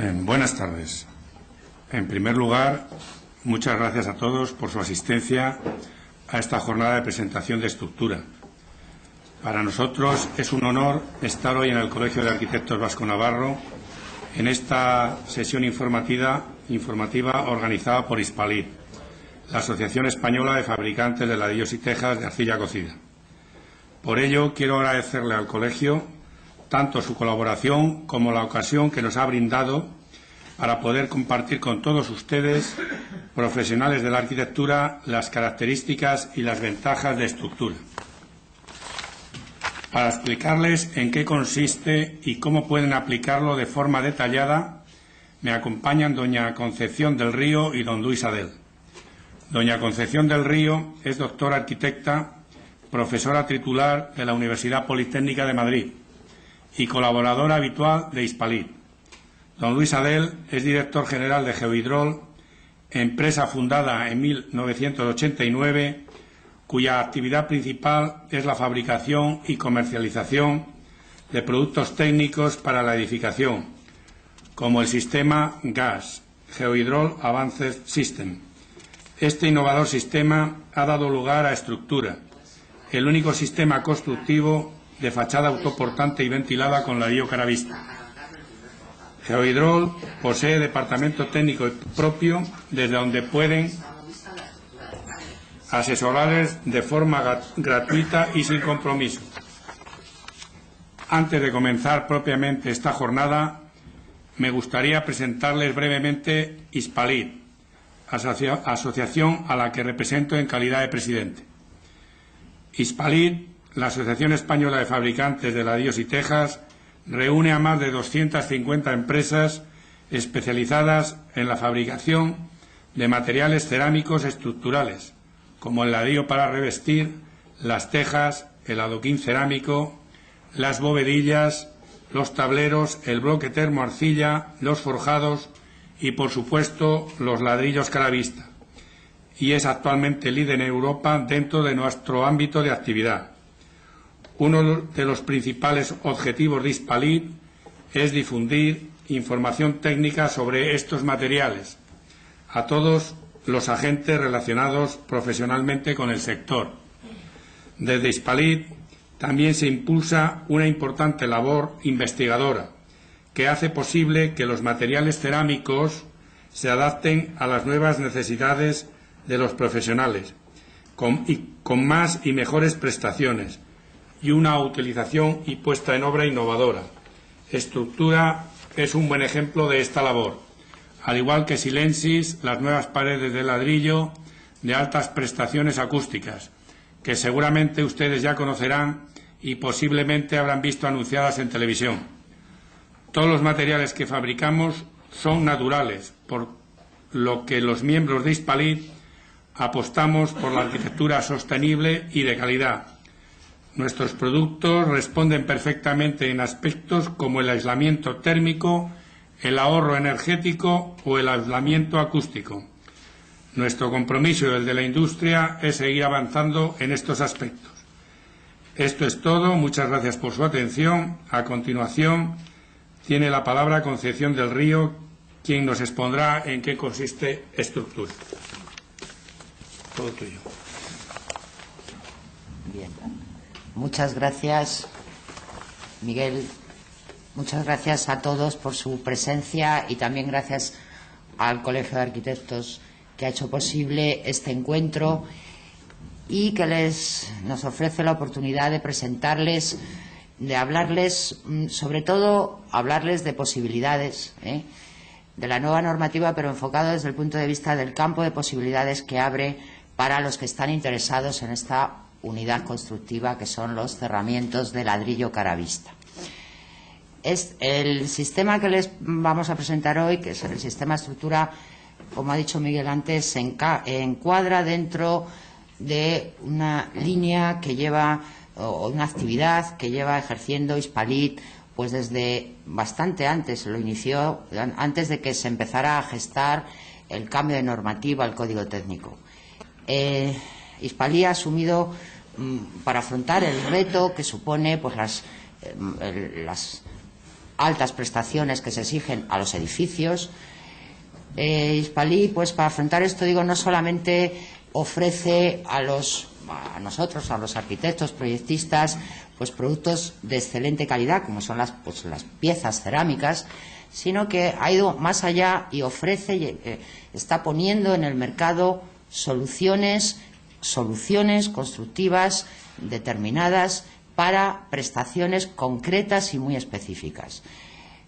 Buenas tardes. En primer lugar, muchas gracias a todos por su asistencia a esta jornada de presentación de estructura. Para nosotros es un honor estar hoy en el Colegio de Arquitectos Vasco-Navarro en esta sesión informativa organizada por Hispalit, la Asociación Española de Fabricantes de Ladrillos y Tejas de Arcilla Cocida. Por ello, quiero agradecerle al Colegio tanto su colaboración como la ocasión que nos ha brindado para poder compartir con todos ustedes, profesionales de la arquitectura, las características y las ventajas de estructura. Para explicarles en qué consiste y cómo pueden aplicarlo de forma detallada, me acompañan doña Concepción del Río y don Luis Adel. Doña Concepción del Río es doctora arquitecta, profesora titular de la Universidad Politécnica de Madrid y colaboradora habitual de Hispalit. Don Luis Adel es director general de Geohidrol, empresa fundada en 1989, cuya actividad principal es la fabricación y comercialización de productos técnicos para la edificación, como el sistema GAS, Geohidrol Advanced System. Este innovador sistema ha dado lugar a Estructura, el único sistema constructivo de fachada autoportante y ventilada con ladrillo caravista. Geohidrol posee departamento técnico propio desde donde pueden asesorarles de forma gratuita y sin compromiso. Antes de comenzar propiamente esta jornada, me gustaría presentarles brevemente Hispalit, asociación a la que represento en calidad de presidente. Hispalit, la Asociación Española de Fabricantes de Ladrillos y Tejas, reúne a más de 250 empresas especializadas en la fabricación de materiales cerámicos estructurales, como el ladrillo para revestir, las tejas, el adoquín cerámico, las bovedillas, los tableros, el bloque termoarcilla, los forjados y, por supuesto, los ladrillos caravista. Y es actualmente líder en Europa dentro de nuestro ámbito de actividad. Uno de los principales objetivos de Hispalit es difundir información técnica sobre estos materiales a todos los agentes relacionados profesionalmente con el sector. Desde Hispalit también se impulsa una importante labor investigadora que hace posible que los materiales cerámicos se adapten a las nuevas necesidades de los profesionales, con más y mejores prestaciones y una utilización y puesta en obra innovadora. Estructura es un buen ejemplo de esta labor, al igual que Silensis, las nuevas paredes de ladrillo de altas prestaciones acústicas, que seguramente ustedes ya conocerán y posiblemente habrán visto anunciadas en televisión. Todos los materiales que fabricamos son naturales, por lo que los miembros de Hispalit apostamos por la arquitectura sostenible y de calidad. Nuestros productos responden perfectamente en aspectos como el aislamiento térmico, el ahorro energético o el aislamiento acústico. Nuestro compromiso y el de la industria es seguir avanzando en estos aspectos. Esto es todo. Muchas gracias por su atención. A continuación, tiene la palabra Concepción del Río, quien nos expondrá en qué consiste Estructura. Todo tuyo. Bien. Muchas gracias, Miguel. Muchas gracias a todos por su presencia y también gracias al Colegio de Arquitectos que ha hecho posible este encuentro y que nos ofrece la oportunidad de presentarles, de hablarles, sobre todo hablarles de posibilidades, de la nueva normativa, pero enfocado desde el punto de vista del campo de posibilidades que abre para los que están interesados en esta unidad constructiva que son los cerramientos de ladrillo caravista. El sistema que les vamos a presentar hoy, que es el sistema estructura, como ha dicho Miguel antes, se encuadra dentro de una línea que lleva, o una actividad que lleva ejerciendo Hispalit pues desde bastante antes, lo inició antes de que se empezara a gestar el cambio de normativa al Código Técnico. Hispalit ha asumido para afrontar el reto que supone pues las altas prestaciones que se exigen a los edificios. Hispalí, pues para afrontar esto, digo, no solamente ofrece a nosotros, a los arquitectos, proyectistas, pues productos de excelente calidad, como son las piezas cerámicas, sino que ha ido más allá y ofrece, está poniendo en el mercado soluciones constructivas determinadas para prestaciones concretas y muy específicas.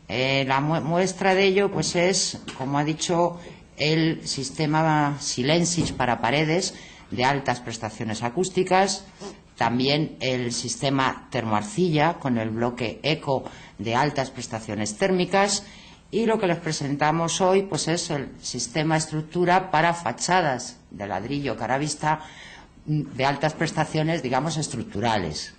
La muestra de ello, pues, es, como ha dicho, el sistema Silensis para paredes de altas prestaciones acústicas, también el sistema termoarcilla con el bloque Eco de altas prestaciones térmicas, y lo que les presentamos hoy, pues, es el sistema estructura para fachadas de ladrillo caravista de altas prestaciones, digamos, estructurales.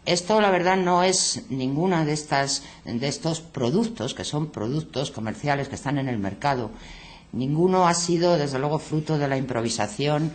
Esto, la verdad, no es ninguna de estos productos, que son productos comerciales que están en el mercado. Ninguno ha sido, desde luego, fruto de la improvisación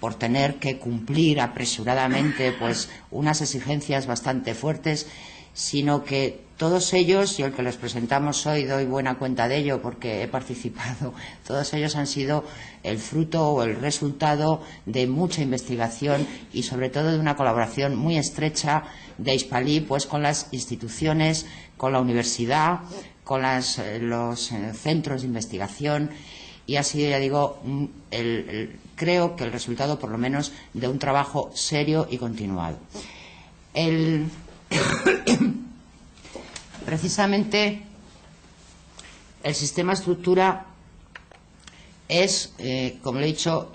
por tener que cumplir apresuradamente, pues, unas exigencias bastante fuertes, sino que todos ellos, y el que les presentamos hoy doy buena cuenta de ello porque he participado, todos ellos han sido el fruto o el resultado de mucha investigación y sobre todo de una colaboración muy estrecha de Hispalí, pues, con las instituciones, con la universidad, con los centros de investigación, y ha sido, ya digo, creo que el resultado, por lo menos, de un trabajo serio y continuado. Precisamente el sistema estructura es, como he dicho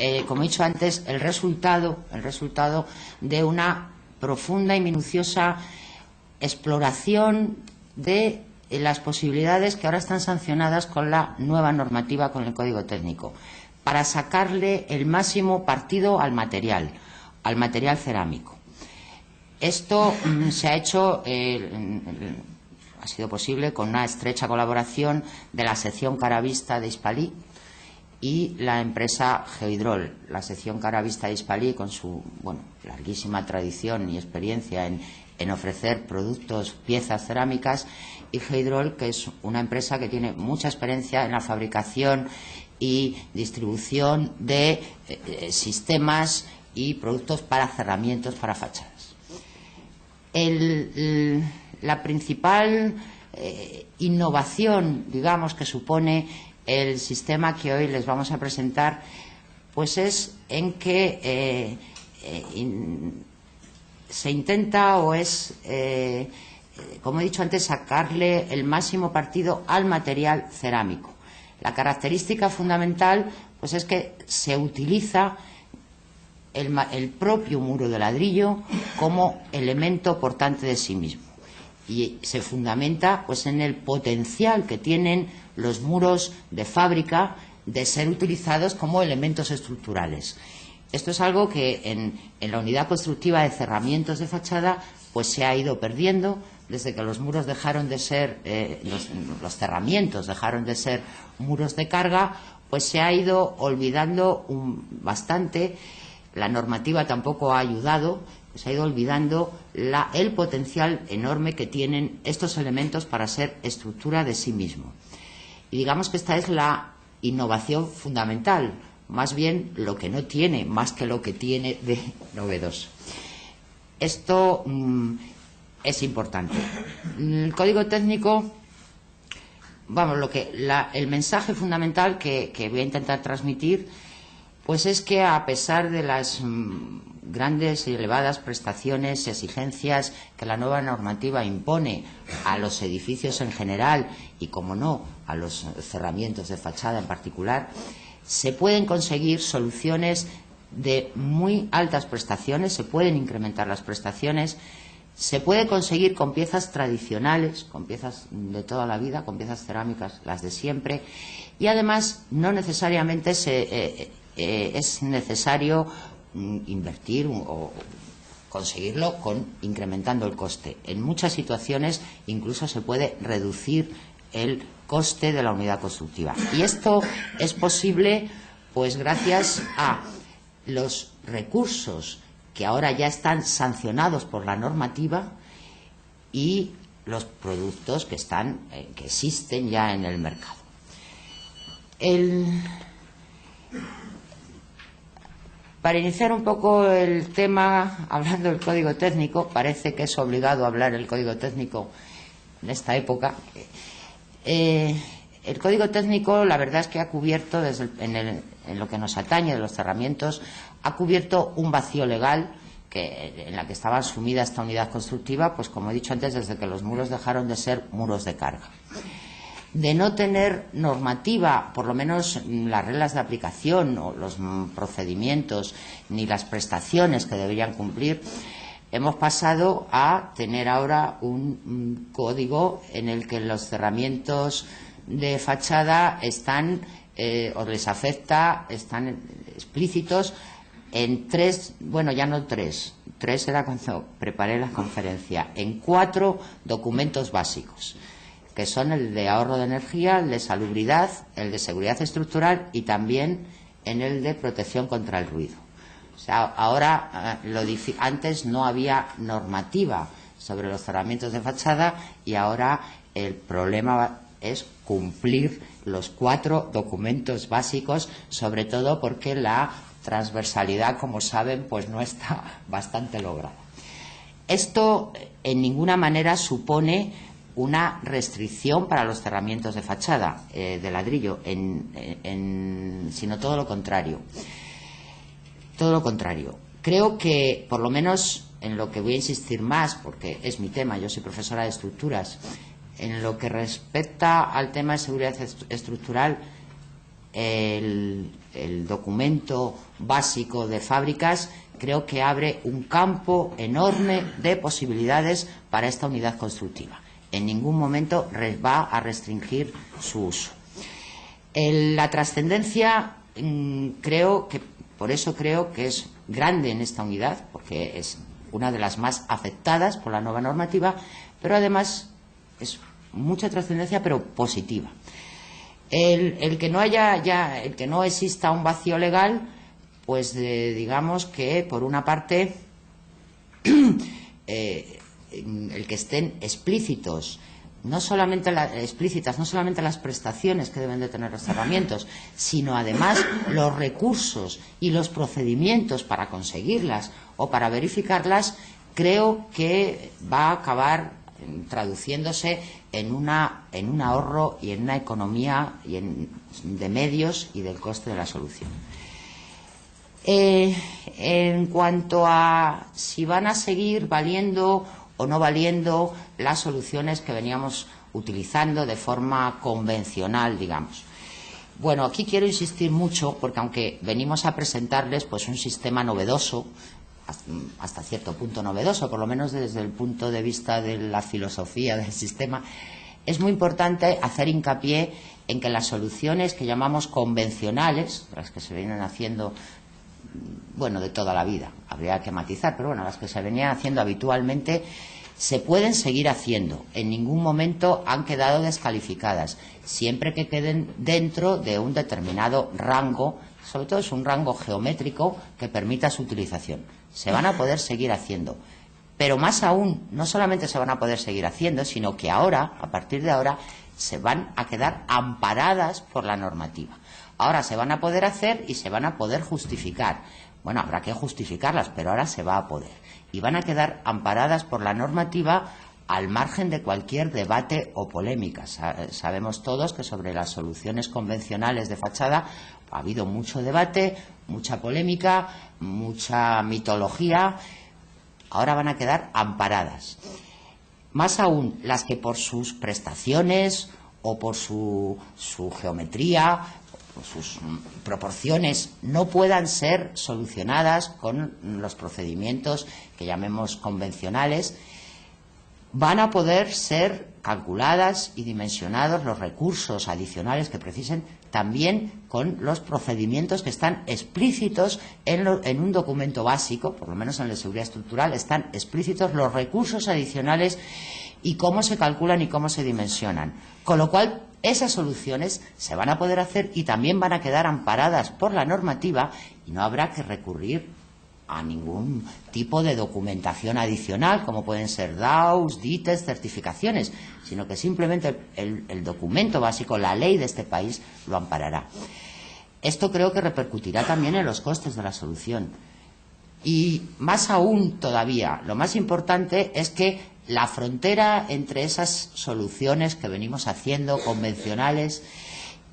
antes, el resultado de una profunda y minuciosa exploración de las posibilidades que ahora están sancionadas con la nueva normativa, con el Código Técnico, para sacarle el máximo partido al material cerámico. Esto se ha hecho, ha sido posible con una estrecha colaboración de la sección caravista de Hispalí y la empresa Geohidrol. La sección caravista de Hispalí, con su larguísima tradición y experiencia en ofrecer productos, piezas cerámicas, y Geohidrol, que es una empresa que tiene mucha experiencia en la fabricación y distribución de sistemas y productos para cerramientos para fachadas. La principal innovación, digamos, que supone el sistema que hoy les vamos a presentar, pues es en que se intenta, o es, como he dicho antes, sacarle el máximo partido al material cerámico. La característica fundamental, pues, es que se utiliza el propio muro de ladrillo como elemento portante de sí mismo, y se fundamenta, pues, en el potencial que tienen los muros de fábrica de ser utilizados como elementos estructurales. Esto es algo que en la unidad constructiva de cerramientos de fachada, pues, se ha ido perdiendo desde que los muros dejaron de ser, los cerramientos dejaron de ser muros de carga, pues se ha ido olvidando bastante. La normativa tampoco ha ayudado, se ha ido olvidando el potencial enorme que tienen estos elementos para ser estructura de sí mismo. Y digamos que esta es la innovación fundamental, más bien lo que no tiene, más que lo que tiene de novedoso. Esto es importante. El Código Técnico, el mensaje fundamental que voy a intentar transmitir, pues es que, a pesar de las grandes y elevadas prestaciones y exigencias que la nueva normativa impone a los edificios en general y, como no, a los cerramientos de fachada en particular, se pueden conseguir soluciones de muy altas prestaciones, se pueden incrementar las prestaciones, se puede conseguir con piezas tradicionales, con piezas de toda la vida, con piezas cerámicas, las de siempre, y además no necesariamente es necesario invertir o conseguirlo incrementando el coste. En muchas situaciones incluso se puede reducir el coste de la unidad constructiva. Y esto es posible, pues, gracias a los recursos que ahora ya están sancionados por la normativa y los productos que existen ya en el mercado. Para iniciar un poco el tema, hablando del código técnico, parece que es obligado hablar el código técnico en esta época. El código técnico, la verdad es que ha cubierto, en lo que nos atañe de los cerramientos, ha cubierto un vacío legal en la que estaba sumida esta unidad constructiva, pues como he dicho antes, desde que los muros dejaron de ser muros de carga. De no tener normativa, por lo menos las reglas de aplicación o los procedimientos ni las prestaciones que deberían cumplir, hemos pasado a tener ahora un código en el que los cerramientos de fachada están, o les afecta, están explícitos en tres era cuando preparé la conferencia, en 4 documentos básicos, que son el de ahorro de energía, el de salubridad, el de seguridad estructural y también en el de protección contra el ruido. O sea, ahora, antes no había normativa sobre los cerramientos de fachada y ahora el problema es cumplir los 4 documentos básicos, sobre todo porque la transversalidad, como saben, pues no está bastante lograda. Esto en ninguna manera supone una restricción para los cerramientos de fachada de ladrillo, sino todo lo contrario. Todo lo contrario. Creo que, por lo menos en lo que voy a insistir más, porque es mi tema, yo soy profesora de estructuras, en lo que respecta al tema de seguridad estructural, el documento básico de fábricas creo que abre un campo enorme de posibilidades para esta unidad constructiva. En ningún momento va a restringir su uso. La trascendencia, por eso creo que es grande en esta unidad, porque es una de las más afectadas por la nueva normativa, pero además es mucha trascendencia, pero positiva. El que no exista un vacío legal, pues digamos que por una parte el que estén explícitas no solamente las prestaciones que deben de tener los cerramientos, sino además los recursos y los procedimientos para conseguirlas o para verificarlas, creo que va a acabar traduciéndose en un ahorro y en una economía de medios y del coste de la solución. En cuanto a si van a seguir valiendo o no valiendo las soluciones que veníamos utilizando de forma convencional, digamos. Bueno, aquí quiero insistir mucho porque aunque venimos a presentarles pues un sistema novedoso, hasta cierto punto novedoso, por lo menos desde el punto de vista de la filosofía del sistema, es muy importante hacer hincapié en que las soluciones que llamamos convencionales, las que se vienen haciendo, bueno, de toda la vida, habría que matizar, pero bueno, las que se venían haciendo habitualmente, se pueden seguir haciendo. En ningún momento han quedado descalificadas, siempre que queden dentro de un determinado rango, sobre todo es un rango geométrico que permita su utilización. Se van a poder seguir haciendo. Pero más aún, no solamente se van a poder seguir haciendo, sino que ahora, a partir de ahora, se van a quedar amparadas por la normativa. Ahora se van a poder hacer y se van a poder justificar. Bueno, habrá que justificarlas, pero ahora se va a poder. Y van a quedar amparadas por la normativa al margen de cualquier debate o polémica. Sabemos todos que sobre las soluciones convencionales de fachada ha habido mucho debate, mucha polémica, mucha mitología. Ahora van a quedar amparadas. Más aún, las que por sus prestaciones o por su geometría, por sus proporciones, no puedan ser solucionadas con los procedimientos que llamemos convencionales, van a poder ser calculadas y dimensionados los recursos adicionales que precisen también con los procedimientos que están explícitos en un documento básico, por lo menos en la seguridad estructural, están explícitos los recursos adicionales y cómo se calculan y cómo se dimensionan. Con lo cual, esas soluciones se van a poder hacer y también van a quedar amparadas por la normativa y no habrá que recurrir a ningún tipo de documentación adicional, como pueden ser DAOs, DITES, certificaciones, sino que simplemente el documento básico, la ley de este país, lo amparará. Esto creo que repercutirá también en los costes de la solución. Y más aún todavía, lo más importante es que la frontera entre esas soluciones que venimos haciendo, convencionales,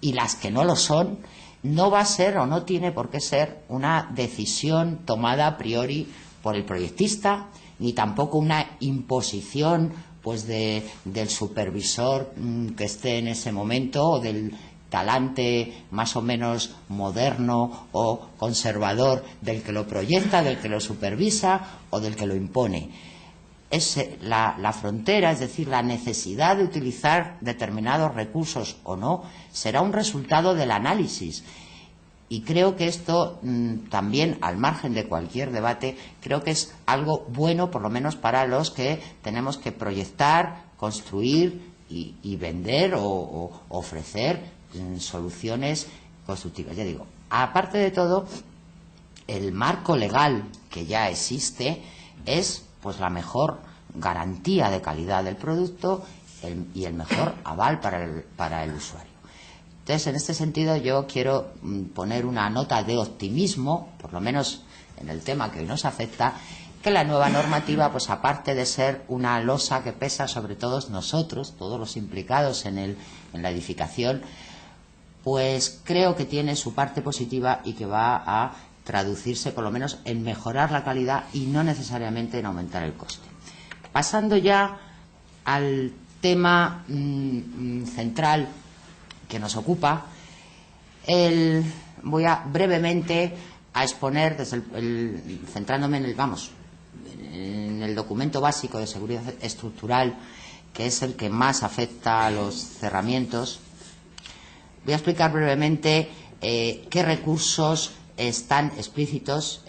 y las que no lo son, no va a ser o no tiene por qué ser una decisión tomada a priori por el proyectista, ni tampoco una imposición pues del supervisor que esté en ese momento, o del talante más o menos moderno o conservador del que lo proyecta, del que lo supervisa o del que lo impone. Es la frontera, es decir, la necesidad de utilizar determinados recursos o no, será un resultado del análisis. Y creo que esto también, al margen de cualquier debate, creo que es algo bueno, por lo menos para los que tenemos que proyectar, construir y vender o ofrecer soluciones constructivas. Ya digo, aparte de todo, el marco legal que ya existe es pues la mejor garantía de calidad del producto y el mejor aval para el usuario. Entonces, en este sentido, yo quiero poner una nota de optimismo, por lo menos en el tema que hoy nos afecta, que la nueva normativa, pues aparte de ser una losa que pesa sobre todos nosotros, todos los implicados en la edificación, pues creo que tiene su parte positiva y que va a traducirse por lo menos en mejorar la calidad y no necesariamente en aumentar el coste. Pasando ya al tema central que nos ocupa, voy a brevemente a exponer, centrándome en el documento básico de seguridad estructural, que es el que más afecta a los cerramientos. Voy a explicar brevemente qué recursos están explícitos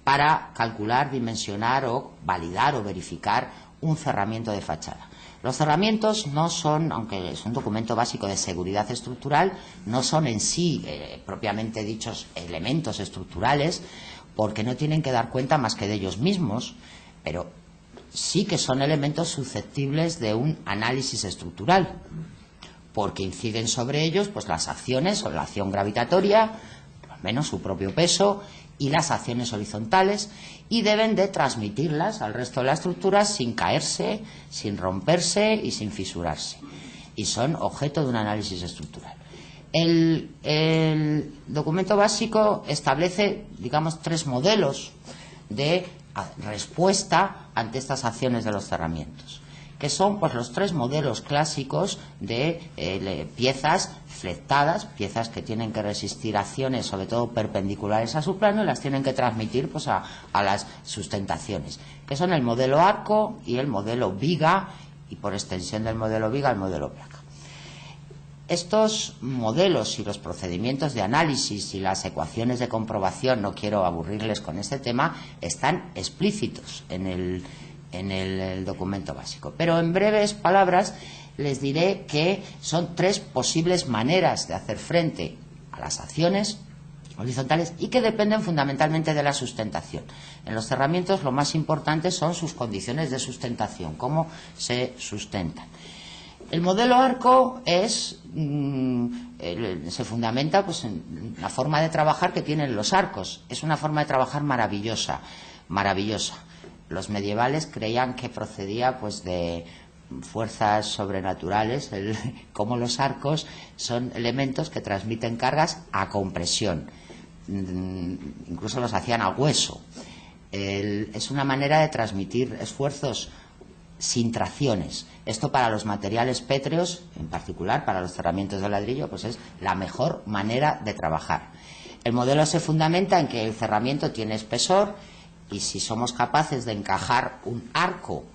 para calcular, dimensionar o validar o verificar un cerramiento de fachada. Los cerramientos no son, aunque es un documento básico de seguridad estructural, no son en sí propiamente dichos elementos estructurales, porque no tienen que dar cuenta más que de ellos mismos, pero sí que son elementos susceptibles de un análisis estructural, porque inciden sobre ellos pues las acciones o la acción gravitatoria, al menos su propio peso, y las acciones horizontales, y deben de transmitirlas al resto de la estructura sin caerse, sin romperse y sin fisurarse. Y son objeto de un análisis estructural. El documento básico establece, digamos, 3 modelos de respuesta ante estas acciones de los cerramientos, que son pues los 3 modelos clásicos de piezas flectadas, piezas que tienen que resistir acciones sobre todo perpendiculares a su plano y las tienen que transmitir pues a las sustentaciones, que son el modelo arco y el modelo viga, y por extensión del modelo viga el modelo placa. Estos modelos y los procedimientos de análisis y las ecuaciones de comprobación, no quiero aburrirles con este tema, están explícitos en el documento básico. Pero en breves palabras les diré que son 3 posibles maneras de hacer frente a las acciones horizontales y que dependen fundamentalmente de la sustentación. En los cerramientos lo más importante son sus condiciones de sustentación, cómo se sustentan. El modelo arco se fundamenta pues, en la forma de trabajar que tienen los arcos. Es una forma de trabajar maravillosa, maravillosa. Los medievales creían que procedía pues de fuerzas sobrenaturales, como los arcos son elementos que transmiten cargas a compresión, incluso los hacían a hueso. Es una manera de transmitir esfuerzos sin tracciones. Esto para los materiales pétreos, en particular para los cerramientos de ladrillo, pues es la mejor manera de trabajar. El modelo se fundamenta en que el cerramiento tiene espesor, y si somos capaces de encajar un arco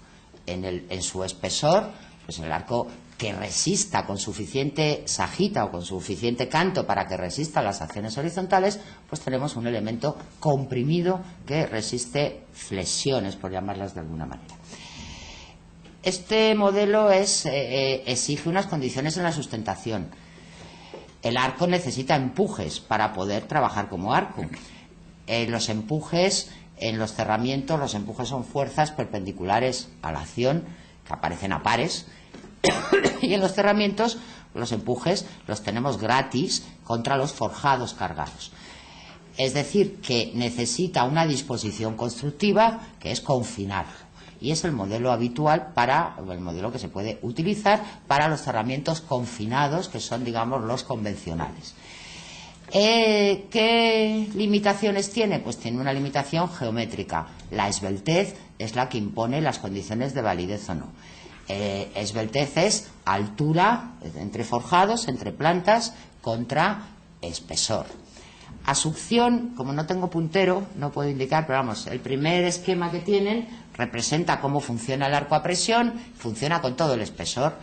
en su espesor, pues el arco que resista con suficiente sajita o con suficiente canto para que resista las acciones horizontales, pues tenemos un elemento comprimido que resiste flexiones, por llamarlas de alguna manera. Este modelo exige unas condiciones en la sustentación. El arco necesita empujes para poder trabajar como arco. Los empujes en los cerramientos, los empujes son fuerzas perpendiculares a la acción que aparecen a pares y en los cerramientos los empujes los tenemos gratis contra los forjados cargados. Es decir, que necesita una disposición constructiva que es confinarlo. Y es el modelo habitual el modelo que se puede utilizar para los cerramientos confinados, que son, digamos, los convencionales. ¿Qué limitaciones tiene? Pues tiene una limitación geométrica. La esbeltez es la que impone las condiciones de validez o no. Esbeltez es altura entre forjados, entre plantas, contra espesor. A succión, como no tengo puntero, no puedo indicar, pero vamos, el primer esquema que tienen representa cómo funciona el arco a presión, funciona con todo el espesor.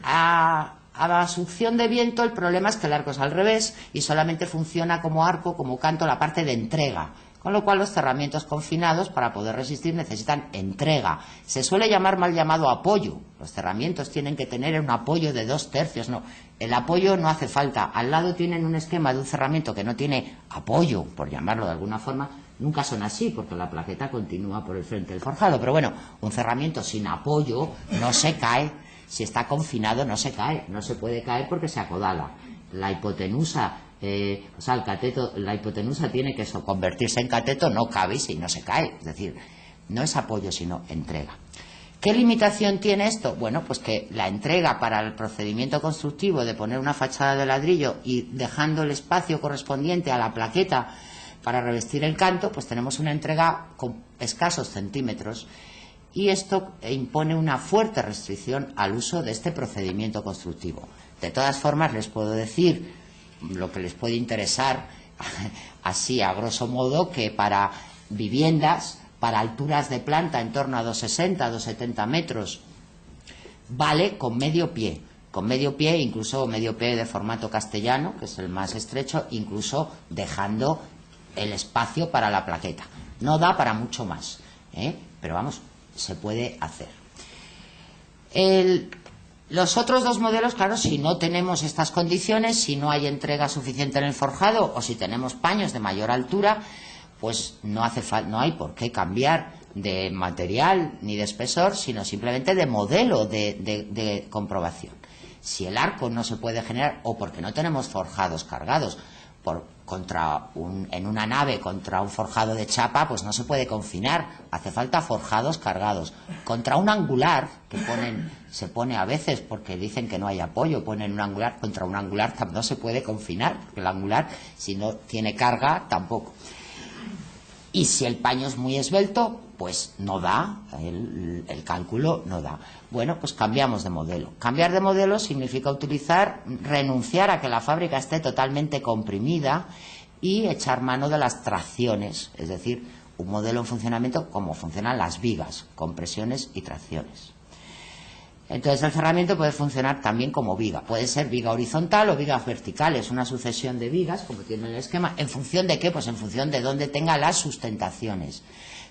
A la succión de viento el problema es que el arco es al revés y solamente funciona como arco, como canto, la parte de entrega, con lo cual los cerramientos confinados para poder resistir necesitan entrega. Se suele llamar mal llamado apoyo. Los cerramientos tienen que tener un apoyo de 2/3, no. El apoyo no hace falta. Al lado tienen un esquema de un cerramiento que no tiene apoyo, por llamarlo de alguna forma. Nunca son así porque la plaqueta continúa por el frente del forjado. Pero bueno, un cerramiento sin apoyo no se cae. Si está confinado no se cae. No se puede caer porque se acodala. La hipotenusa, el cateto, la hipotenusa tiene que convertirse en cateto, no cabe y no se cae. Es decir, no es apoyo sino entrega. ¿Qué limitación tiene esto? Bueno, pues que la entrega para el procedimiento constructivo de poner una fachada de ladrillo y dejando el espacio correspondiente a la plaqueta para revestir el canto, pues tenemos una entrega con escasos centímetros y esto impone una fuerte restricción al uso de este procedimiento constructivo. De todas formas, les puedo decir lo que les puede interesar así a grosso modo, que para viviendas, para alturas de planta en torno a 260, 270 metros, vale con medio pie. Con medio pie, incluso medio pie de formato castellano, que es el más estrecho, incluso dejando el espacio para la plaqueta. No da para mucho más, pero vamos, se puede hacer. Los otros dos modelos, claro, si no tenemos estas condiciones, si no hay entrega suficiente en el forjado o si tenemos paños de mayor altura, pues no hay por qué cambiar de material ni de espesor, sino simplemente de modelo de comprobación. Si el arco no se puede generar o porque no tenemos forjados cargados en una nave contra un forjado de chapa, pues no se puede confinar, hace falta forjados cargados. Contra un angular, que se pone a veces porque dicen que no hay apoyo, ponen un angular, contra un angular no se puede confinar, porque el angular, si no tiene carga, tampoco. Y si el paño es muy esbelto, pues no da, el cálculo no da. Bueno, pues cambiamos de modelo. Cambiar de modelo significa renunciar a que la fábrica esté totalmente comprimida y echar mano de las tracciones, es decir, un modelo en funcionamiento como funcionan las vigas, compresiones y tracciones. Entonces el cerramiento puede funcionar también como viga. Puede ser viga horizontal o vigas verticales, una sucesión de vigas, como tiene el esquema. ¿En función de qué? Pues en función de dónde tenga las sustentaciones.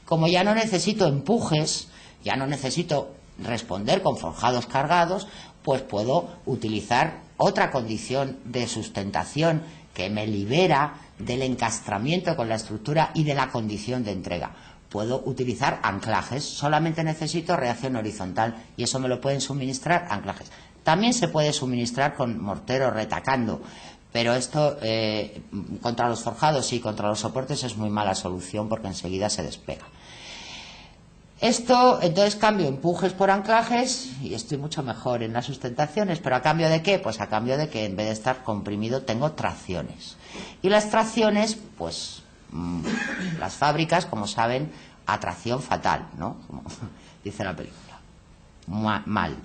Como ya no necesito empujes, ya no necesito responder con forjados cargados, pues puedo utilizar otra condición de sustentación que me libera del encastramiento con la estructura y de la condición de entrega. Puedo utilizar anclajes, solamente necesito reacción horizontal y eso me lo pueden suministrar anclajes. También se puede suministrar con mortero retacando, pero esto contra los forjados y contra los soportes es muy mala solución porque enseguida se despega. Entonces cambio empujes por anclajes y estoy mucho mejor en las sustentaciones, pero ¿a cambio de qué? Pues a cambio de que en vez de estar comprimido tengo tracciones. Y las tracciones, pues las fábricas, como saben, a tracción fatal, ¿no? Como dice la película. Mal.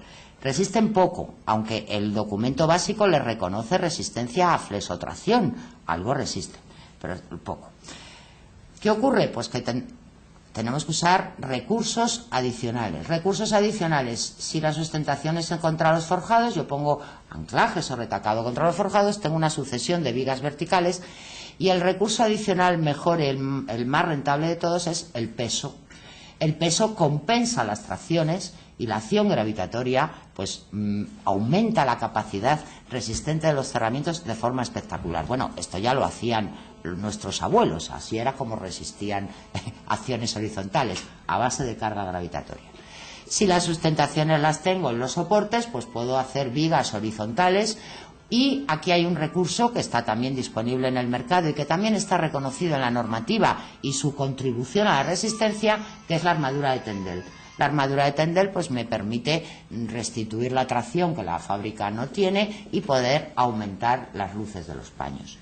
Resisten poco, aunque el documento básico les reconoce resistencia a flesotracción. Algo resisten, pero poco. ¿Qué ocurre? Pues que tenemos que usar recursos adicionales. Recursos adicionales, si la sustentación es contra los forjados, yo pongo anclajes o retacado contra los forjados, tengo una sucesión de vigas verticales y el recurso adicional mejor, el más rentable de todos, es el peso. El peso compensa las tracciones y la acción gravitatoria pues aumenta la capacidad resistente de los cerramientos de forma espectacular. Bueno, esto ya lo hacían nuestros abuelos, así era como resistían acciones horizontales, a base de carga gravitatoria. Si las sustentaciones las tengo en los soportes, pues puedo hacer vigas horizontales. Y aquí hay un recurso que está también disponible en el mercado y que también está reconocido en la normativa y su contribución a la resistencia, que es la armadura de Tyndall. La armadura de Tyndall pues me permite restituir la tracción que la fábrica no tiene y poder aumentar las luces de los paños.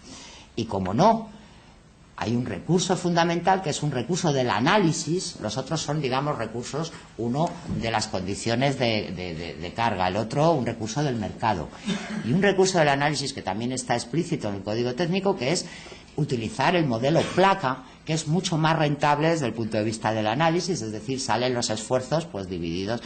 Y como no, hay un recurso fundamental que es un recurso del análisis. Los otros son, digamos, recursos, uno de las condiciones de carga, el otro un recurso del mercado. Y un recurso del análisis que también está explícito en el código técnico, que es utilizar el modelo placa, que es mucho más rentable desde el punto de vista del análisis, es decir, salen los esfuerzos pues divididos.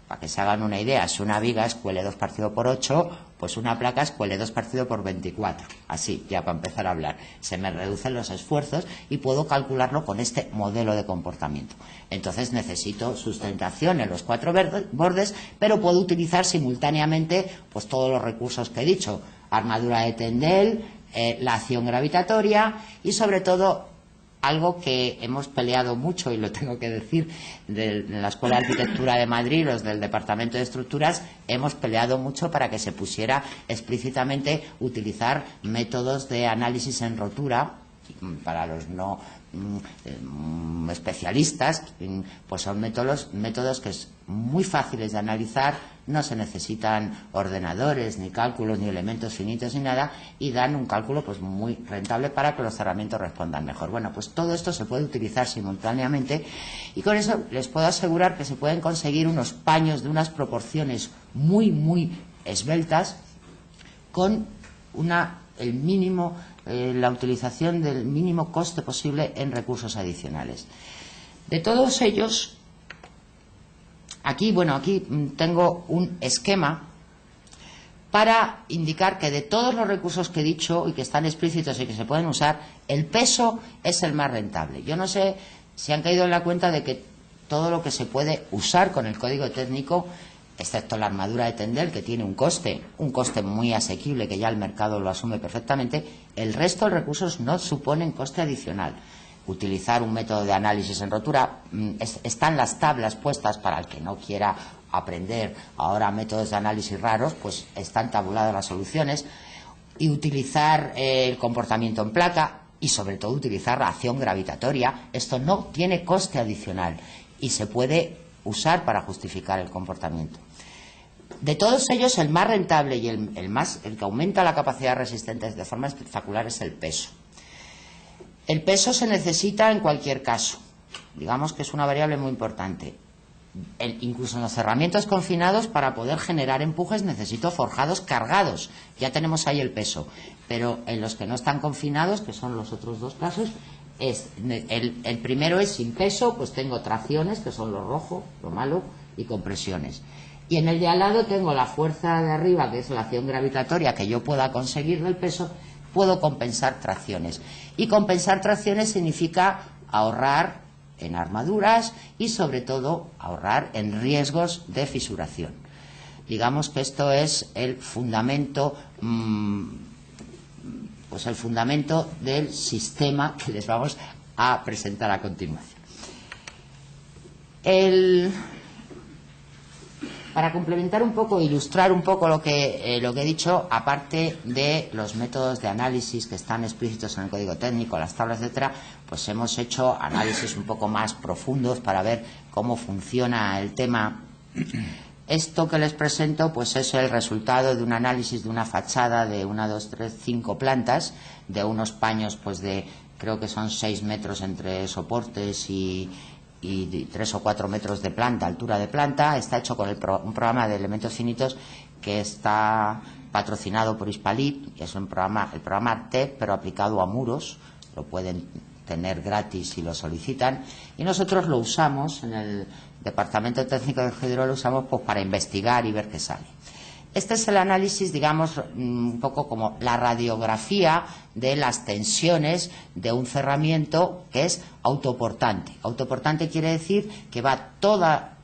Para que se hagan una idea, si una viga es QL2 partido por 8, pues una placa es QL2 partido por 24. Así, ya para empezar a hablar. Se me reducen los esfuerzos y puedo calcularlo con este modelo de comportamiento. Entonces necesito sustentación en los 4 bordes, pero puedo utilizar simultáneamente pues todos los recursos que he dicho. Armadura de Tyndall, la acción gravitatoria y sobre todo algo que hemos peleado mucho, y lo tengo que decir, en la Escuela de Arquitectura de Madrid, los del Departamento de Estructuras, hemos peleado mucho para que se pusiera explícitamente utilizar métodos de análisis en rotura. Para los no especialistas, pues son métodos que es muy fáciles de analizar, no se necesitan ordenadores, ni cálculos, ni elementos finitos, ni nada, y dan un cálculo pues muy rentable para que los cerramientos respondan mejor. Bueno, pues todo esto se puede utilizar simultáneamente y con eso les puedo asegurar que se pueden conseguir unos paños de unas proporciones muy, muy esbeltas con el mínimo, la utilización del mínimo coste posible en recursos adicionales. De todos ellos, aquí tengo un esquema para indicar que de todos los recursos que he dicho y que están explícitos y que se pueden usar, el peso es el más rentable. Yo no sé si han caído en la cuenta de que todo lo que se puede usar con el código técnico, excepto la armadura de Tyndall, que tiene un coste muy asequible, que ya el mercado lo asume perfectamente, el resto de recursos no suponen coste adicional. Utilizar un método de análisis en rotura, están las tablas puestas para el que no quiera aprender ahora métodos de análisis raros, pues están tabuladas las soluciones, y utilizar el comportamiento en placa y sobre todo utilizar la acción gravitatoria. Esto no tiene coste adicional y se puede usar para justificar el comportamiento. De todos ellos, el más rentable y el que aumenta la capacidad resistente de forma espectacular es el peso. El peso se necesita en cualquier caso. Digamos que es una variable muy importante. Incluso en los cerramientos confinados, para poder generar empujes necesito forjados cargados. Ya tenemos ahí el peso. Pero en los que no están confinados, que son los otros dos casos, el primero es sin peso, pues tengo tracciones, que son lo rojo, lo malo, y compresiones. Y en el de al lado tengo la fuerza de arriba, que es la acción gravitatoria que yo pueda conseguir del peso, puedo compensar tracciones. Y compensar tracciones significa ahorrar en armaduras y sobre todo ahorrar en riesgos de fisuración. Digamos que esto es el fundamento, pues el fundamento del sistema que les vamos a presentar a continuación. Para complementar un poco, ilustrar un poco lo que he dicho, aparte de los métodos de análisis que están explícitos en el código técnico, las tablas, etcétera, pues hemos hecho análisis un poco más profundos para ver cómo funciona el tema. Esto que les presento pues es el resultado de un análisis de una fachada de 1, 2, 3, 5 plantas, de unos paños pues de, creo que son 6 metros entre soportes y 3 o 4 metros de planta, altura de planta. Está hecho con un programa de elementos finitos que está patrocinado por Hispalit, que es el programa TEP, pero aplicado a muros. Lo pueden tener gratis si lo solicitan. Y nosotros lo usamos en el Departamento Técnico de Hidro, lo usamos pues para investigar y ver qué sale. Este es el análisis, digamos, un poco como la radiografía de las tensiones de un cerramiento que es autoportante. Autoportante quiere decir que va toda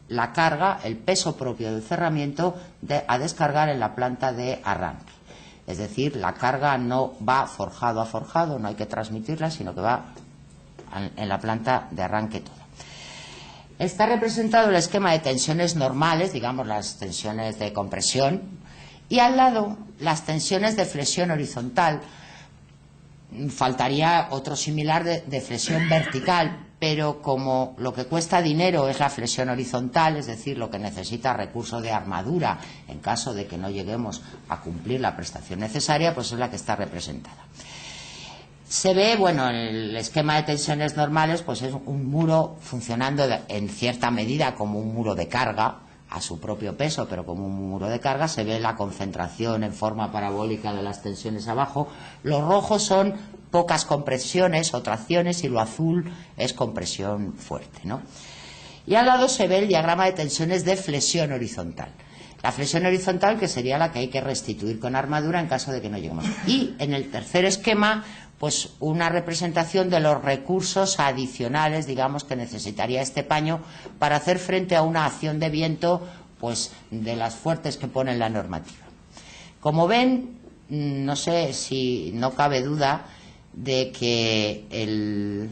la carga, el peso propio del cerramiento, a descargar en la planta de arranque. Es decir, la carga no va forjado a forjado, no hay que transmitirla, sino que va en la planta de arranque toda. Está representado el esquema de tensiones normales, digamos las tensiones de compresión, y al lado las tensiones de flexión horizontal. Faltaría otro similar de flexión vertical, pero como lo que cuesta dinero es la flexión horizontal, es decir, lo que necesita recurso de armadura en caso de que no lleguemos a cumplir la prestación necesaria, pues es la que está representada. Se ve, bueno, el esquema de tensiones normales, pues es un muro funcionando en cierta medida como un muro de carga, a su propio peso, pero como un muro de carga. Se ve la concentración en forma parabólica de las tensiones abajo. Los rojos son pocas compresiones o tracciones y lo azul es compresión fuerte, ¿no? Y al lado se ve el diagrama de tensiones de flexión horizontal. La flexión horizontal, que sería la que hay que restituir con armadura en caso de que no lleguemos. Y en el tercer esquema, pues una representación de los recursos adicionales, digamos, que necesitaría este paño para hacer frente a una acción de viento, pues de las fuertes que pone la normativa. Como ven, no sé si no cabe duda de que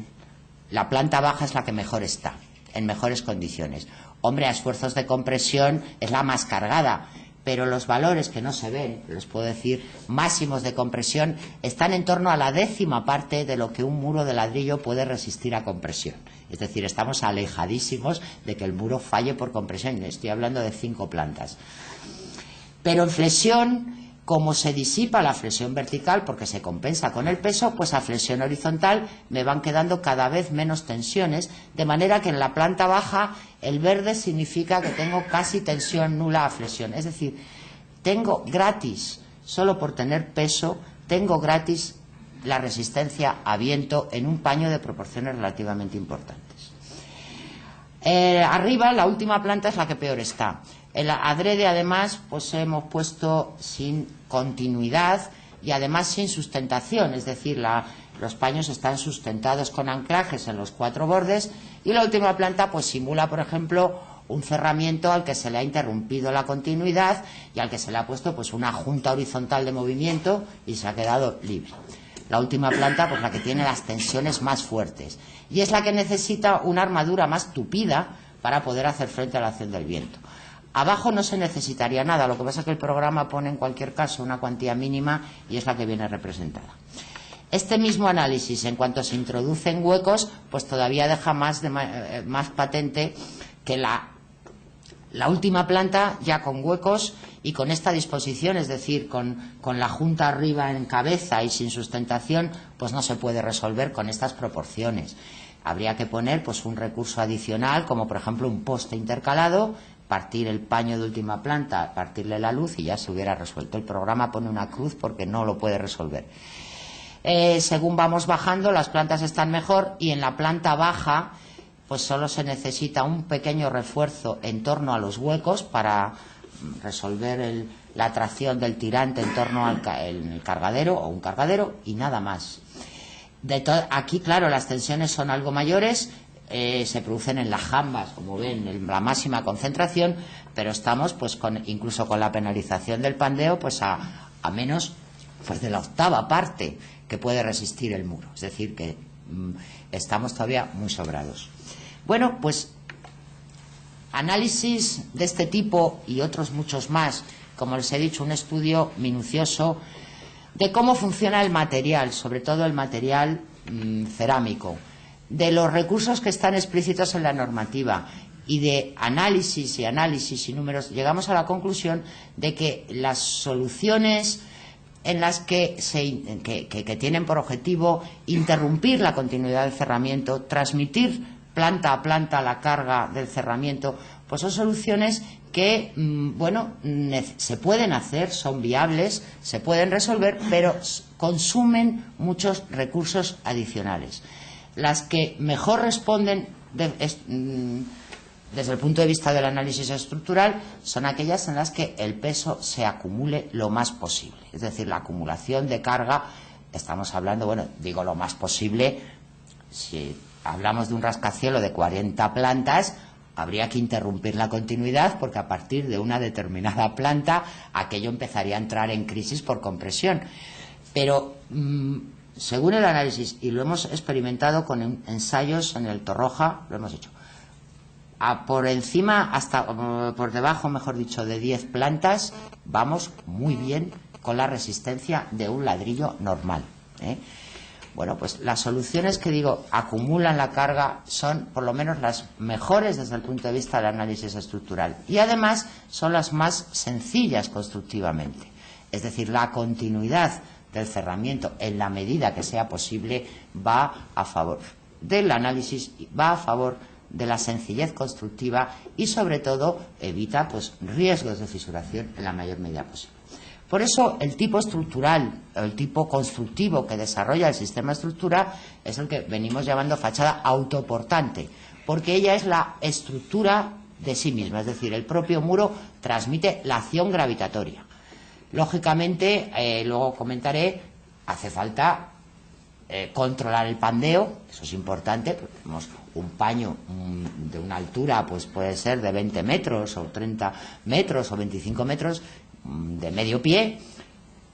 la planta baja es la que mejor está, en mejores condiciones. Hombre, a esfuerzos de compresión es la más cargada, pero los valores que no se ven, les puedo decir, máximos de compresión, están en torno a la 10ª parte de lo que un muro de ladrillo puede resistir a compresión. Es decir, estamos alejadísimos de que el muro falle por compresión. Estoy hablando de 5 plantas. Pero en flexión, como se disipa la flexión vertical porque se compensa con el peso, pues a flexión horizontal me van quedando cada vez menos tensiones, de manera que en la planta baja el verde significa que tengo casi tensión nula a flexión. Es decir, tengo gratis, solo por tener peso, tengo gratis la resistencia a viento en un paño de proporciones relativamente importantes. Arriba, la última planta es la que peor está. El adrede, además, pues hemos puesto sin continuidad y además sin sustentación, es decir, los paños están sustentados con anclajes en los 4 bordes y la última planta pues simula, por ejemplo, un cerramiento al que se le ha interrumpido la continuidad y al que se le ha puesto pues una junta horizontal de movimiento y se ha quedado libre. La última planta, pues la que tiene las tensiones más fuertes y es la que necesita una armadura más tupida para poder hacer frente a la acción del viento. Abajo no se necesitaría nada, lo que pasa es que el programa pone en cualquier caso una cuantía mínima y es la que viene representada. Este mismo análisis, en cuanto se introducen huecos, pues todavía deja más patente que la última planta ya con huecos y con esta disposición, es decir, con la junta arriba en cabeza y sin sustentación, pues no se puede resolver con estas proporciones. Habría que poner pues un recurso adicional, como por ejemplo un poste intercalado, partir el paño de última planta, partirle la luz y ya se hubiera resuelto. El programa pone una cruz porque no lo puede resolver. Según vamos bajando, las plantas están mejor y en la planta baja pues solo se necesita un pequeño refuerzo en torno a los huecos para resolver la tracción del tirante en torno al cargadero o un cargadero y nada más. Aquí, claro, las tensiones son algo mayores, se producen en las jambas, como ven, en la máxima concentración, pero estamos pues incluso con la penalización del pandeo pues a menos pues de la 8ª parte que puede resistir el muro, es decir que estamos todavía muy sobrados. Bueno, pues análisis de este tipo y otros muchos más, como les he dicho, un estudio minucioso de cómo funciona el material, sobre todo el material cerámico, de los recursos que están explícitos en la normativa y de análisis y números, llegamos a la conclusión de que las soluciones en las que tienen por objetivo interrumpir la continuidad del cerramiento, transmitir planta a planta la carga del cerramiento, pues son soluciones que, bueno, se pueden hacer, son viables, se pueden resolver, pero consumen muchos recursos adicionales. Las que mejor responden desde el punto de vista del análisis estructural, son aquellas en las que el peso se acumule lo más posible. Es decir, la acumulación de carga, estamos hablando, bueno, digo lo más posible, si hablamos de un rascacielos de 40 plantas, habría que interrumpir la continuidad porque a partir de una determinada planta aquello empezaría a entrar en crisis por compresión. Pero según el análisis, y lo hemos experimentado con ensayos en el Torroja, lo hemos hecho, por encima hasta por debajo, mejor dicho, de 10 plantas, vamos muy bien con la resistencia de un ladrillo normal, ¿eh? Bueno, pues las soluciones que digo acumulan la carga son por lo menos las mejores desde el punto de vista del análisis estructural y además son las más sencillas constructivamente. Es decir, la continuidad del cerramiento en la medida que sea posible va a favor del análisis, va a favor de la sencillez constructiva y sobre todo evita pues riesgos de fisuración en la mayor medida posible. Por eso el tipo estructural, el tipo constructivo que desarrolla el sistema estructura es el que venimos llamando fachada autoportante, porque ella es la estructura de sí misma, es decir, el propio muro transmite la acción gravitatoria. Lógicamente, luego comentaré, hace falta controlar el pandeo, eso es importante, porque tenemos un paño de una altura, pues puede ser de 20 metros o 30 metros o 25 metros, de medio pie,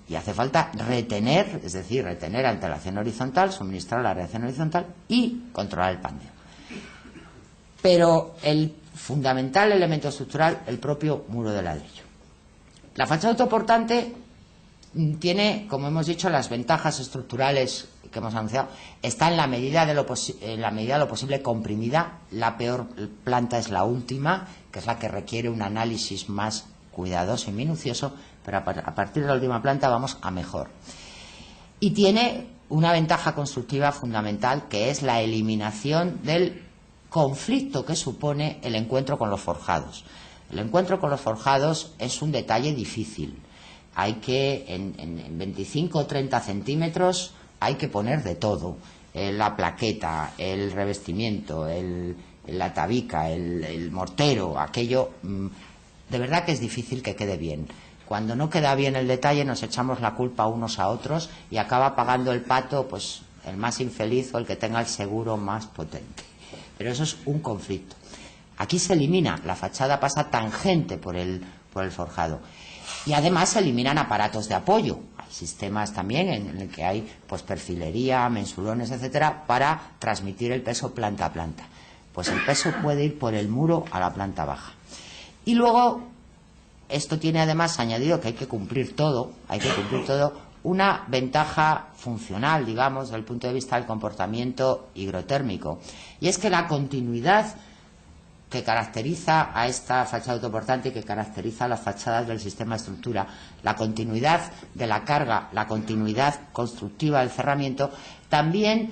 y hace falta retener, es decir, retener ante la acción horizontal, suministrar la reacción horizontal y controlar el pandeo. Pero el fundamental elemento estructural, el propio muro de ladrillo. La fachada autoportante tiene, como hemos dicho, las ventajas estructurales que hemos anunciado. Está en la medida de lo posible comprimida. La peor planta es la última, que es la que requiere un análisis más cuidadoso y minucioso, pero a partir de la última planta vamos a mejor. Y tiene una ventaja constructiva fundamental, que es la eliminación del conflicto que supone el encuentro con los forjados. El encuentro con los forjados es un detalle difícil. Hay que, en 25 o 30 centímetros, hay que poner de todo. La plaqueta, el revestimiento, la tabica, el mortero, aquello. De verdad que es difícil que quede bien. Cuando no queda bien el detalle nos echamos la culpa unos a otros y acaba pagando el pato pues el más infeliz o el que tenga el seguro más potente. Pero eso es un conflicto. Aquí se elimina, la fachada pasa tangente por el forjado. Y además se eliminan aparatos de apoyo. Hay sistemas también en el que hay pues perfilería, mensulones, etcétera, para transmitir el peso planta a planta. Pues el peso puede ir por el muro a la planta baja. Y luego, esto tiene además añadido que hay que cumplir todo, una ventaja funcional, digamos, desde el punto de vista del comportamiento higrotérmico. Y es que la continuidad que caracteriza a esta fachada autoportante y que caracteriza a las fachadas del sistema estructura, la continuidad de la carga, la continuidad constructiva del cerramiento, también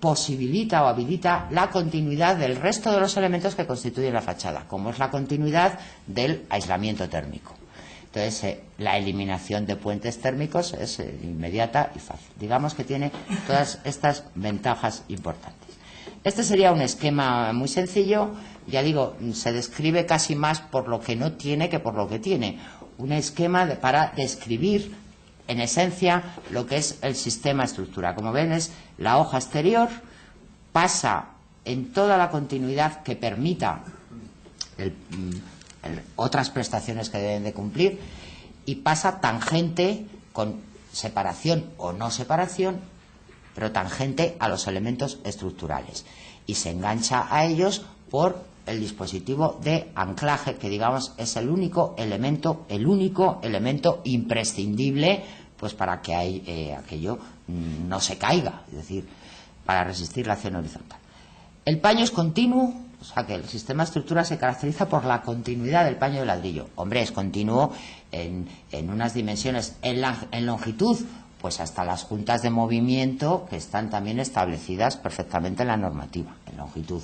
posibilita o habilita la continuidad del resto de los elementos que constituyen la fachada, como es la continuidad del aislamiento térmico. Entonces, la eliminación de puentes térmicos es inmediata y fácil. Digamos que tiene todas estas ventajas importantes. Este sería un esquema muy sencillo, ya digo, se describe casi más por lo que no tiene que por lo que tiene. Un esquema para describir, en esencia, lo que es el sistema estructura. Como ven, es la hoja exterior, pasa en toda la continuidad que permita otras prestaciones que deben de cumplir y pasa tangente con separación o no separación, pero tangente a los elementos estructurales y se engancha a ellos por el dispositivo de anclaje, que digamos es el único elemento imprescindible pues para que aquello no se caiga, es decir, para resistir la acción horizontal. El paño es continuo, o sea que el sistema de estructura se caracteriza por la continuidad del paño de ladrillo. Hombre, es continuo en unas dimensiones, en longitud, pues hasta las juntas de movimiento que están también establecidas perfectamente en la normativa, en longitud.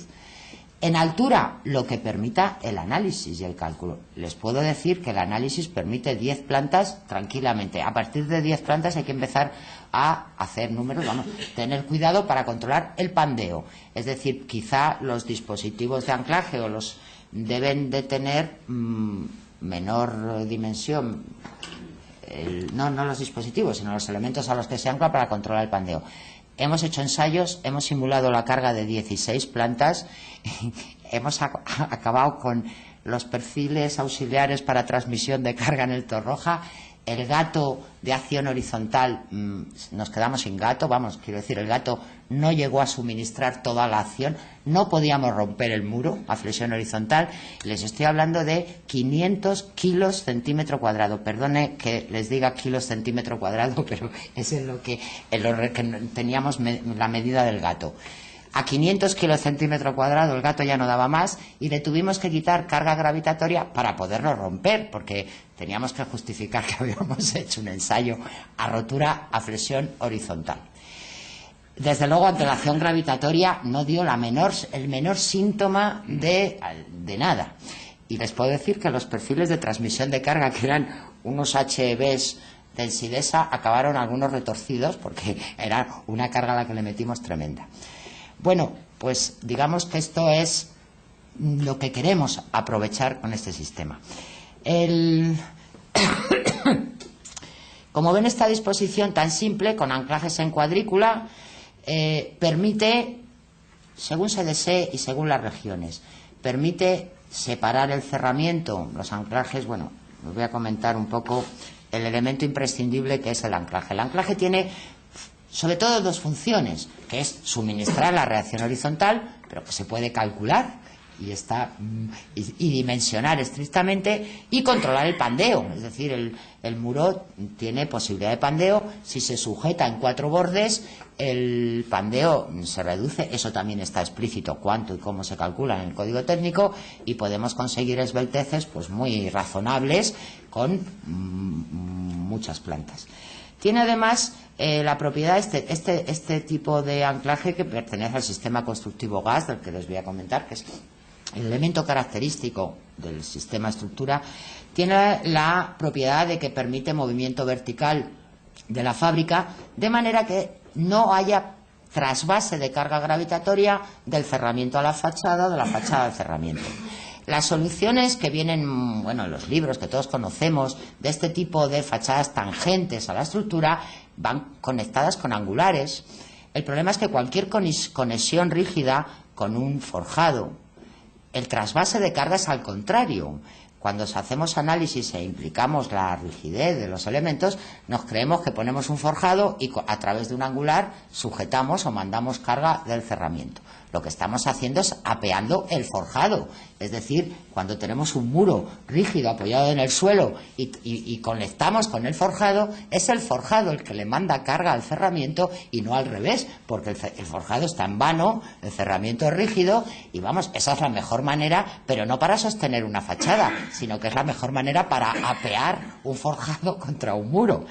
En altura, lo que permita el análisis y el cálculo. Les puedo decir que el análisis permite 10 plantas tranquilamente. A partir de 10 plantas hay que empezar a hacer números, tener cuidado para controlar el pandeo. Es decir, quizá los dispositivos de anclaje o los deben de tener menor dimensión, no los dispositivos, sino los elementos a los que se ancla para controlar el pandeo. Hemos hecho ensayos, hemos simulado la carga de 16 plantas, hemos acabado con los perfiles auxiliares para transmisión de carga en el Torroja. El gato de acción horizontal, nos quedamos sin gato, quiero decir, el gato no llegó a suministrar toda la acción, no podíamos romper el muro a flexión horizontal. Les estoy hablando de 500 kilos centímetro cuadrado. Perdone que les diga kilos centímetro cuadrado, pero es en lo que teníamos la medida del gato. A 500 kilos centímetro cuadrado el gato ya no daba más y le tuvimos que quitar carga gravitatoria para poderlo romper, porque teníamos que justificar que habíamos hecho un ensayo a rotura a flexión horizontal. Desde luego, ante la acción gravitatoria no dio el menor síntoma de nada. Y les puedo decir que los perfiles de transmisión de carga, que eran unos HEVs del SIDESA, acabaron algunos retorcidos porque era una carga a la que le metimos tremenda. Bueno, pues digamos que esto es lo que queremos aprovechar con este sistema. Como ven, esta disposición tan simple, con anclajes en cuadrícula, permite, según se desee y según las regiones, permite separar el cerramiento, los anclajes. Bueno, os voy a comentar un poco el elemento imprescindible que es el anclaje. El anclaje tiene sobre todo dos funciones, que es suministrar la reacción horizontal, pero que se puede calcular y dimensionar estrictamente, y controlar el pandeo. Es decir, el muro tiene posibilidad de pandeo. Si se sujeta en 4 bordes, el pandeo se reduce. Eso también está explícito, cuánto y cómo se calcula en el código técnico, y podemos conseguir esbelteces pues muy razonables con muchas plantas. Tiene además la propiedad, este tipo de anclaje, que pertenece al sistema constructivo gas, del que les voy a comentar, que es el elemento característico del sistema estructura, tiene la propiedad de que permite movimiento vertical de la fábrica, de manera que no haya trasvase de carga gravitatoria del cerramiento a la fachada o de la fachada al cerramiento. Las soluciones que vienen, bueno, en los libros que todos conocemos de este tipo de fachadas tangentes a la estructura van conectadas con angulares. El problema es que cualquier conexión rígida con un forjado, el trasvase de carga es al contrario. Cuando hacemos análisis e implicamos la rigidez de los elementos, nos creemos que ponemos un forjado y a través de un angular sujetamos o mandamos carga del cerramiento. Lo que estamos haciendo es apeando el forjado. Es decir, cuando tenemos un muro rígido apoyado en el suelo y conectamos con el forjado, es el forjado el que le manda carga al cerramiento y no al revés, porque el forjado está en vano, el cerramiento es rígido y vamos, esa es la mejor manera, pero no para sostener una fachada, sino que es la mejor manera para apear un forjado contra un muro.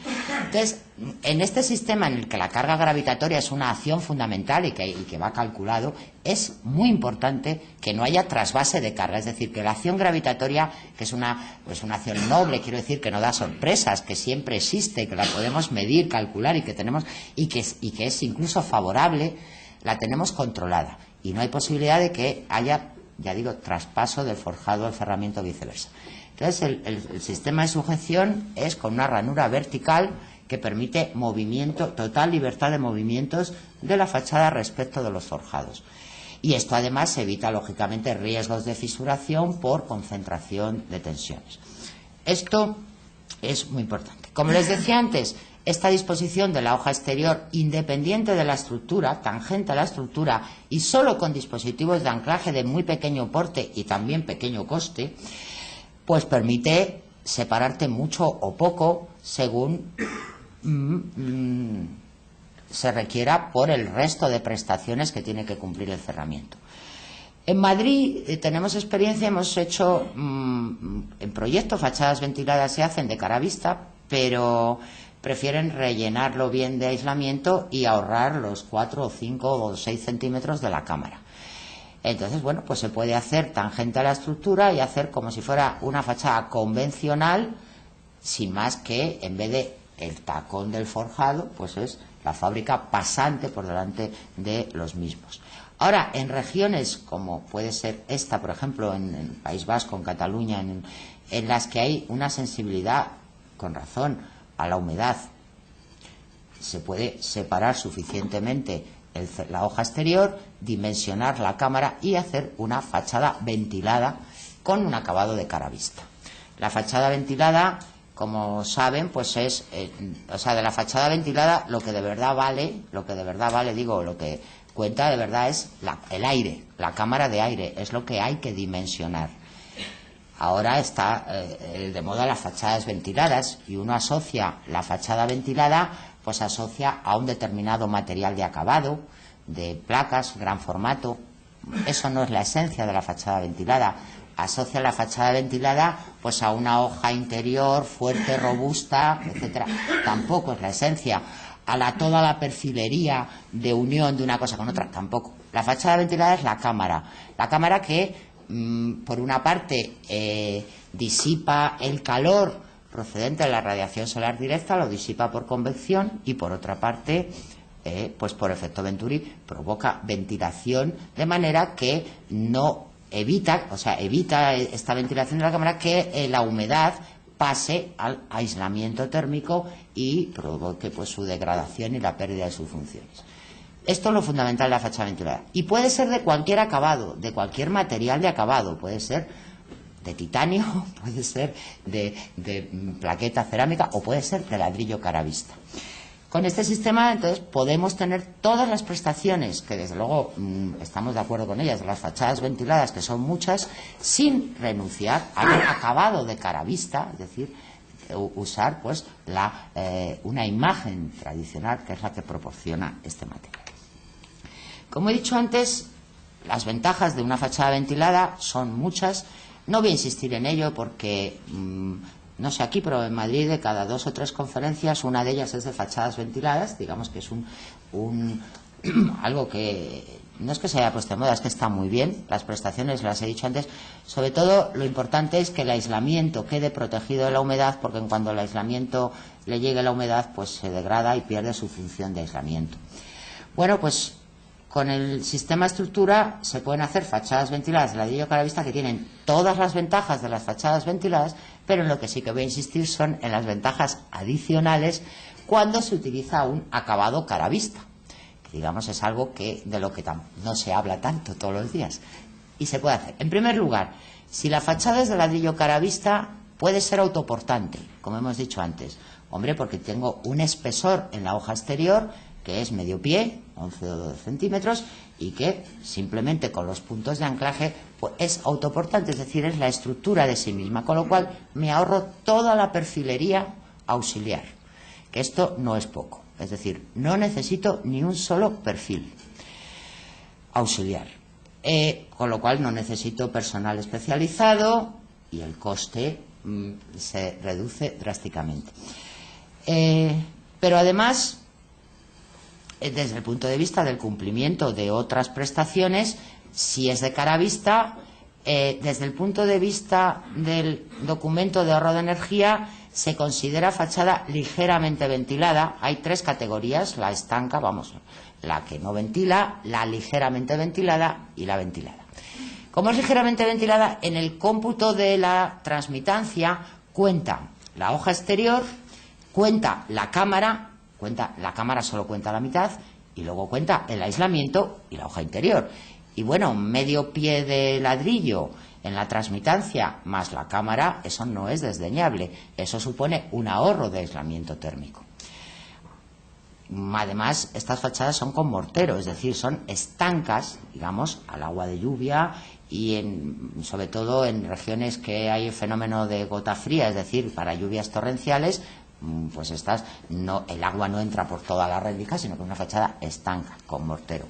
Entonces, en este sistema en el que la carga gravitatoria es una acción fundamental y que va calculado, es muy importante que no haya trasvase de carga. Es decir, que la acción gravitatoria, que es una acción noble, quiero decir, que no da sorpresas, que siempre existe, que la podemos medir, calcular y que es incluso favorable, la tenemos controlada. Y no hay posibilidad de que haya, ya digo, traspaso del forjado al cerramiento o viceversa. Entonces, el sistema de sujeción es con una ranura vertical que permite movimiento, total libertad de movimientos de la fachada respecto de los forjados. Y esto además evita, lógicamente, riesgos de fisuración por concentración de tensiones. Esto es muy importante. Como les decía antes, esta disposición de la hoja exterior, independiente de la estructura, tangente a la estructura y solo con dispositivos de anclaje de muy pequeño porte y también pequeño coste, pues permite separarte mucho o poco según se requiera por el resto de prestaciones que tiene que cumplir el cerramiento. En Madrid tenemos experiencia, hemos hecho en proyectos fachadas ventiladas, se hacen de cara a vista, pero prefieren rellenarlo bien de aislamiento y ahorrar los 4 o 5 o 6 centímetros de la cámara. Entonces, bueno, pues se puede hacer tangente a la estructura y hacer como si fuera una fachada convencional, sin más que, en vez de el tacón del forjado, pues es la fábrica pasante por delante de los mismos. Ahora, en regiones como puede ser esta, por ejemplo, en el País Vasco, en Cataluña, en las que hay una sensibilidad, con razón, a la humedad, se puede separar suficientemente la hoja exterior, dimensionar la cámara y hacer una fachada ventilada con un acabado de cara vista. La fachada ventilada, como saben, pues es, o sea, de la fachada ventilada lo que de verdad vale, lo que cuenta de verdad es el aire, la cámara de aire, es lo que hay que dimensionar. Ahora está de moda las fachadas ventiladas y uno asocia la fachada ventilada, pues asocia a un determinado material de acabado, de placas, gran formato. Eso no es la esencia de la fachada ventilada. Asocia la fachada ventilada pues a una hoja interior fuerte, robusta, etcétera. Tampoco es la esencia. Toda la perfilería de unión de una cosa con otra, tampoco. La fachada ventilada es la cámara que por una parte disipa el calor procedente de la radiación solar directa, lo disipa por convección, y por otra parte pues por efecto Venturi provoca ventilación, de manera que no evita esta ventilación de la cámara que la humedad pase al aislamiento térmico y provoque pues su degradación y la pérdida de sus funciones. Esto es lo fundamental de la fachada ventilada. Y puede ser de cualquier acabado, de cualquier material de acabado. Puede ser de titanio, puede ser de plaqueta cerámica o puede ser de ladrillo cara vista. Con este sistema, entonces, podemos tener todas las prestaciones, que desde luego estamos de acuerdo con ellas, de las fachadas ventiladas, que son muchas, sin renunciar al acabado de cara vista, es decir, usar pues una imagen tradicional que es la que proporciona este material. Como he dicho antes, las ventajas de una fachada ventilada son muchas. No voy a insistir en ello porque, no sé aquí, pero en Madrid de cada 2 o 3 conferencias, una de ellas es de fachadas ventiladas. Digamos que es algo que no es que se haya puesto de moda, es que está muy bien. Las prestaciones las he dicho antes. Sobre todo, lo importante es que el aislamiento quede protegido de la humedad, porque cuando el aislamiento le llegue la humedad, pues se degrada y pierde su función de aislamiento. Bueno, pues con el sistema estructura se pueden hacer fachadas ventiladas de ladrillo cara vista que tienen todas las ventajas de las fachadas ventiladas, pero en lo que sí que voy a insistir son en las ventajas adicionales cuando se utiliza un acabado cara vista, que digamos es algo de lo que no se habla tanto todos los días, y se puede hacer. En primer lugar, si la fachada es de ladrillo cara vista, puede ser autoportante, como hemos dicho antes. Hombre, porque tengo un espesor en la hoja exterior que es medio pie, 11 o 12 centímetros, y que simplemente con los puntos de anclaje pues es autoportante, es decir, es la estructura de sí misma, con lo cual me ahorro toda la perfilería auxiliar, que esto no es poco, es decir, no necesito ni un solo perfil auxiliar, con lo cual no necesito personal especializado y el coste se reduce drásticamente. Pero además, desde el punto de vista del cumplimiento de otras prestaciones, si es de cara vista, desde el punto de vista del documento de ahorro de energía, se considera fachada ligeramente ventilada. Hay 3 categorías: la estanca, la que no ventila, la ligeramente ventilada y la ventilada. Como es ligeramente ventilada, en el cómputo de la transmitancia cuenta la hoja exterior, cuenta la cámara solo cuenta la mitad, y luego cuenta el aislamiento y la hoja interior. Y bueno, medio pie de ladrillo en la transmitancia más la cámara, eso no es desdeñable, eso supone un ahorro de aislamiento térmico. Además, estas fachadas son con mortero, es decir, son estancas, digamos, al agua de lluvia y sobre todo en regiones que hay el fenómeno de gota fría, es decir, para lluvias torrenciales, pues el agua no entra por toda la rendija, sino que es una fachada estanca, con mortero.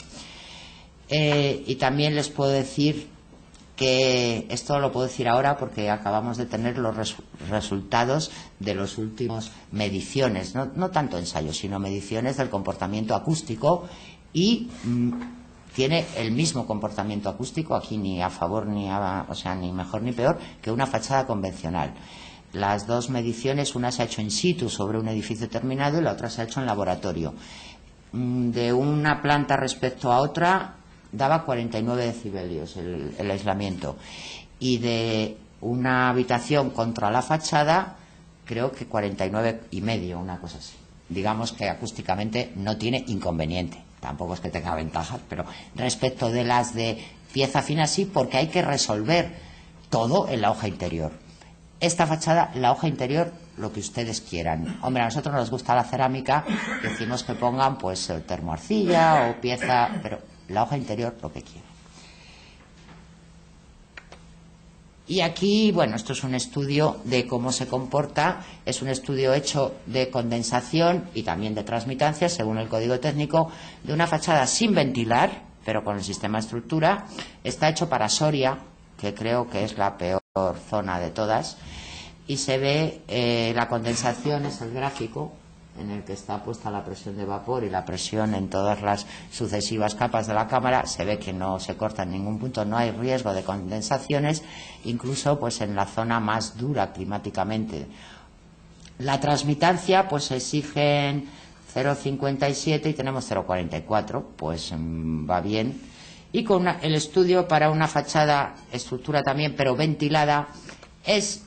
Y también les puedo decir que esto lo puedo decir ahora porque acabamos de tener los resultados de los últimos mediciones, no tanto ensayos, sino mediciones del comportamiento acústico, y tiene el mismo comportamiento acústico, aquí ni a favor ni mejor ni peor, que una fachada convencional. Las 2 mediciones, una se ha hecho in situ sobre un edificio terminado y la otra se ha hecho en laboratorio. De una planta respecto a otra, daba 49 decibelios el aislamiento. Y de una habitación contra la fachada, creo que 49,5, una cosa así. Digamos que acústicamente no tiene inconveniente. Tampoco es que tenga ventajas, pero respecto de las de pieza fina sí, porque hay que resolver todo en la hoja interior. Esta fachada, la hoja interior, lo que ustedes quieran. Hombre, a nosotros nos gusta la cerámica, decimos que pongan pues termoarcilla o pieza, pero la hoja interior lo que quieran. Y aquí, bueno, esto es un estudio de cómo se comporta, es un estudio hecho de condensación y también de transmitancia, según el código técnico, de una fachada sin ventilar, pero con el sistema de estructura. Está hecho para Soria, que creo que es la peor zona de todas, y se ve la condensación, es el gráfico en el que está puesta la presión de vapor y la presión en todas las sucesivas capas de la cámara. Se ve que no se corta en ningún punto, no hay riesgo de condensaciones, incluso pues en la zona más dura climáticamente. La transmitancia pues se exigen 0,57 y tenemos 0,44, pues va bien. Y con el estudio para una fachada, estructura también, pero ventilada, es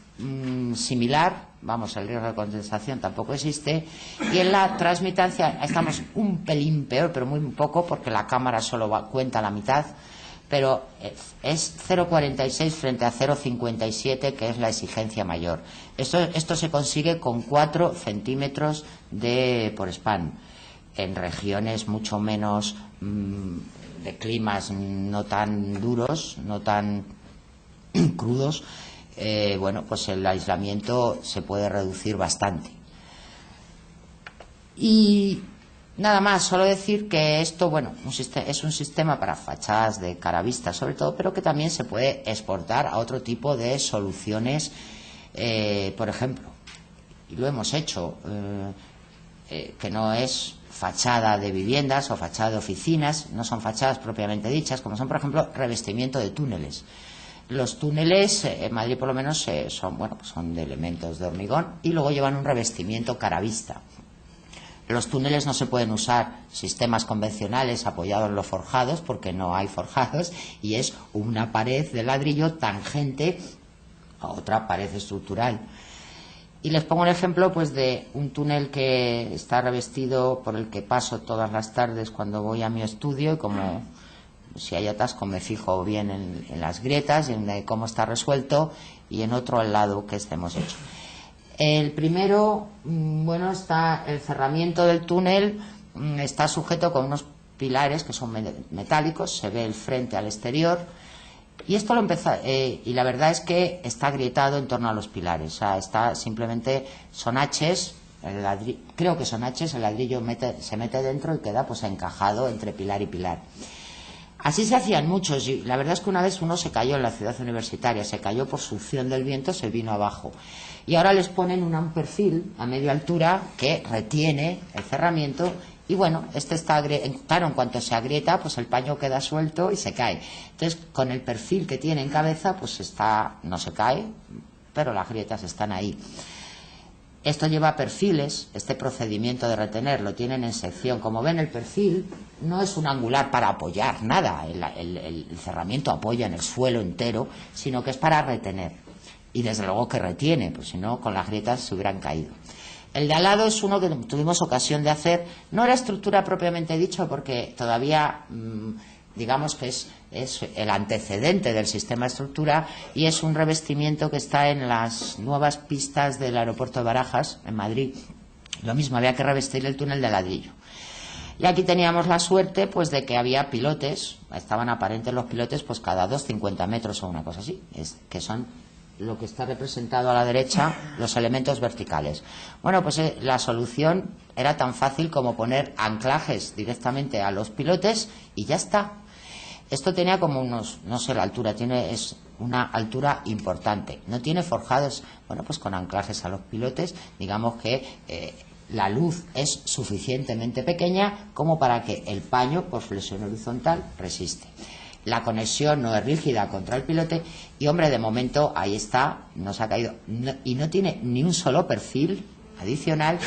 similar, vamos, el riesgo de condensación tampoco existe, y en la transmitancia estamos un pelín peor, pero muy poco, porque la cámara solo cuenta la mitad, pero es 0,46 frente a 0,57, que es la exigencia mayor. Esto se consigue con 4 centímetros por span, en regiones mucho menos de climas no tan duros, no tan crudos. Bueno, pues el aislamiento se puede reducir bastante. Y nada más, solo decir que esto, bueno, es un sistema para fachadas de cara vista sobre todo, pero que también se puede exportar a otro tipo de soluciones, por ejemplo, y lo hemos hecho, que no es fachada de viviendas o fachada de oficinas, no son fachadas propiamente dichas, como son, por ejemplo, revestimiento de túneles. Los túneles, en Madrid por lo menos, son de elementos de hormigón y luego llevan un revestimiento cara vista. Los túneles no se pueden usar sistemas convencionales apoyados en los forjados, porque no hay forjados, y es una pared de ladrillo tangente a otra pared estructural. Y les pongo el ejemplo pues de un túnel que está revestido, por el que paso todas las tardes cuando voy a mi estudio, y como si hay atasco me fijo bien en las grietas y en cómo está resuelto, y en otro al lado que hemos hecho. El primero, bueno, está el cerramiento del túnel, está sujeto con unos pilares que son metálicos, se ve el frente al exterior, y esto lo empezó, y la verdad es que está agrietado en torno a los pilares, o sea, está simplemente, son haches, creo que son haches, el ladrillo se mete dentro y queda pues encajado entre pilar y pilar. Así se hacían muchos, y la verdad es que una vez uno se cayó en la ciudad universitaria, se cayó por succión del viento, se vino abajo. Y ahora les ponen un perfil a media altura que retiene el cerramiento, y bueno, claro, en cuanto se agrieta, pues el paño queda suelto y se cae. Entonces, con el perfil que tiene en cabeza, pues no se cae, pero las grietas están ahí. Esto lleva perfiles, este procedimiento de retener lo tienen en sección. Como ven, el perfil no es un angular para apoyar nada, el cerramiento apoya en el suelo entero, sino que es para retener. Y desde luego que retiene, pues si no, con las grietas se hubieran caído. El de al lado es uno que tuvimos ocasión de hacer, no era estructura propiamente dicho, porque todavía digamos que es el antecedente del sistema de estructura, y es un revestimiento que está en las nuevas pistas del aeropuerto de Barajas, en Madrid. Lo mismo, había que revestir el túnel de ladrillo. Y aquí teníamos la suerte pues de que había pilotes, estaban aparentes los pilotes pues cada 2,50 metros o una cosa así, que son lo que está representado a la derecha, los elementos verticales. Bueno, pues la solución era tan fácil como poner anclajes directamente a los pilotes y ya está. Esto tenía como unos, no sé la altura, es una altura importante. No tiene forjados, bueno, pues con anclajes a los pilotes, digamos que la luz es suficientemente pequeña como para que el paño por flexión horizontal resiste. La conexión no es rígida contra el pilote y, hombre, de momento ahí está, no se ha caído, y no tiene ni un solo perfil adicional,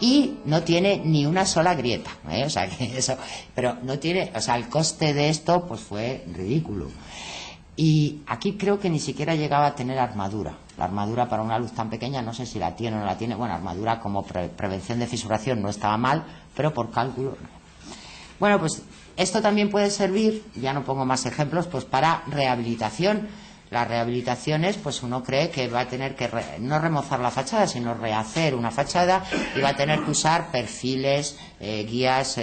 y no tiene ni una sola grieta, o sea que eso, pero no tiene, o sea, el coste de esto pues fue ridículo. Y aquí creo que ni siquiera llegaba a tener armadura. La armadura para una luz tan pequeña, no sé si la tiene o no la tiene. Bueno, armadura como prevención de fisuración no estaba mal, pero por cálculo. Bueno, pues esto también puede servir, ya no pongo más ejemplos, pues para rehabilitación. Las rehabilitaciones, pues uno cree que va a tener que no remozar la fachada, sino rehacer una fachada y va a tener que usar perfiles, guías.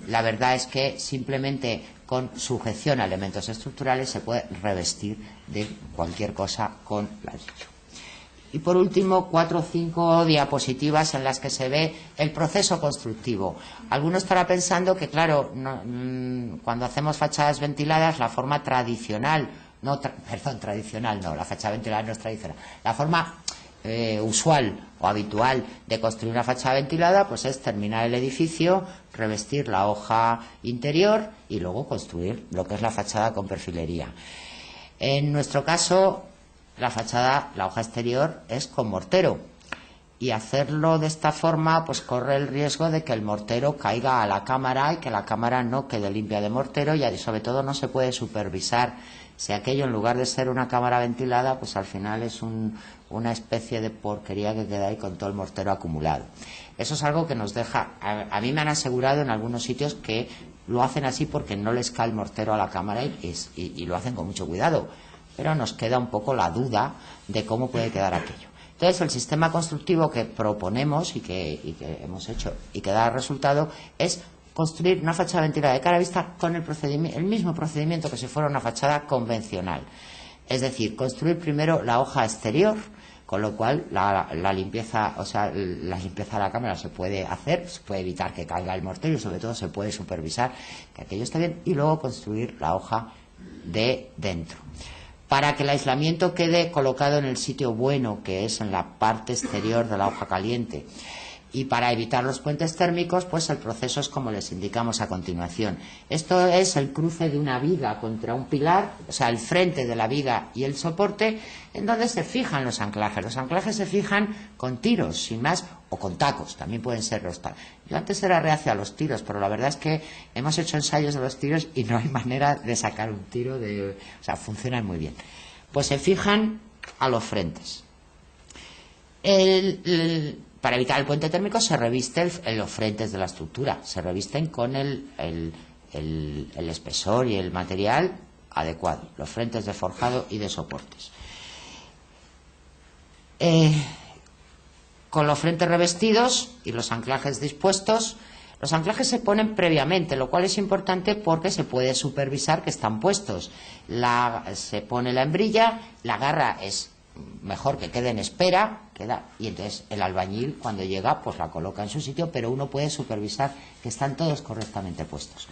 La verdad es que simplemente con sujeción a elementos estructurales se puede revestir de cualquier cosa con ladrillo. Y por último, 4 o 5 diapositivas en las que se ve el proceso constructivo. Alguno estará pensando que, claro, cuando hacemos fachadas ventiladas, la forma tradicional, tradicional no, la fachada ventilada no es tradicional, la forma usual o habitual de construir una fachada ventilada, pues es terminar el edificio, revestir la hoja interior y luego construir lo que es la fachada con perfilería. En nuestro caso, la fachada, la hoja exterior, es con mortero. Y hacerlo de esta forma, pues corre el riesgo de que el mortero caiga a la cámara y que la cámara no quede limpia de mortero y sobre todo no se puede supervisar si aquello, en lugar de ser una cámara ventilada, pues al final es una especie de porquería que queda ahí con todo el mortero acumulado. Eso es algo que nos deja... A mí me han asegurado en algunos sitios que lo hacen así porque no les cae el mortero a la cámara y lo hacen con mucho cuidado. Pero nos queda un poco la duda de cómo puede quedar aquello. Entonces, el sistema constructivo que proponemos y que hemos hecho y que da resultado es construir una fachada ventilada de cara a vista con el mismo procedimiento que si fuera una fachada convencional. Es decir, construir primero la hoja exterior, con lo cual la limpieza, o sea, la limpieza de la cámara se puede hacer, se puede evitar que caiga el mortero y sobre todo se puede supervisar que aquello esté bien y luego construir la hoja de dentro. Para que el aislamiento quede colocado en el sitio bueno, que es en la parte exterior de la hoja caliente, y para evitar los puentes térmicos, pues el proceso es como les indicamos a continuación. Esto es el cruce de una viga contra un pilar, o sea, el frente de la viga y el soporte, en donde se fijan los anclajes. Los anclajes se fijan con tiros, sin más, o con tacos, también pueden ser los tacos. Yo antes era reacio a los tiros, pero la verdad es que hemos hecho ensayos de los tiros y no hay manera de sacar un tiro o sea, funcionan muy bien. Pues se fijan a los frentes. Para evitar el puente térmico se reviste los frentes de la estructura, se revisten con el espesor y el material adecuado, los frentes de forjado y de soportes. Con los frentes revestidos y los anclajes dispuestos, los anclajes se ponen previamente, lo cual es importante porque se puede supervisar que están puestos. Se pone la hembrilla, la garra es mejor que quede en espera, y entonces el albañil cuando llega pues la coloca en su sitio, pero uno puede supervisar que están todos correctamente puestos.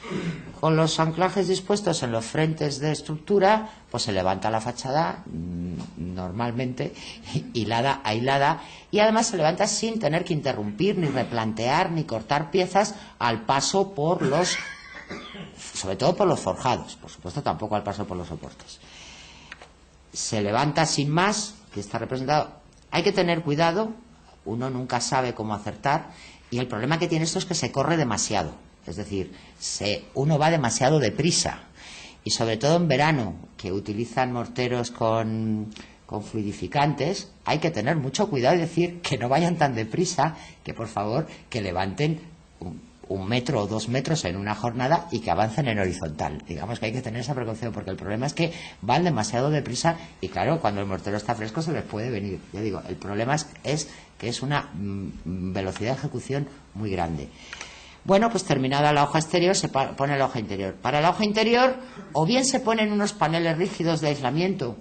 Con los anclajes dispuestos en los frentes de estructura, pues se levanta la fachada normalmente, hilada a hilada, y además se levanta sin tener que interrumpir, ni replantear, ni cortar piezas al paso por sobre todo por los forjados, por supuesto tampoco al paso por los soportes. Se levanta sin más, que está representado. Hay que tener cuidado, uno nunca sabe cómo acertar, y el problema que tiene esto es que se corre demasiado, es decir, uno va demasiado deprisa, y sobre todo en verano, que utilizan morteros con fluidificantes, hay que tener mucho cuidado y decir que no vayan tan deprisa, que por favor que levanten 1 metro o 2 metros en una jornada y que avancen en horizontal. Digamos que hay que tener esa precaución porque el problema es que van demasiado deprisa y claro, cuando el mortero está fresco se les puede venir. Yo digo, el problema es que es una velocidad de ejecución muy grande. Bueno, pues terminada la hoja exterior se pone la hoja interior. Para la hoja interior o bien se ponen unos paneles rígidos de aislamiento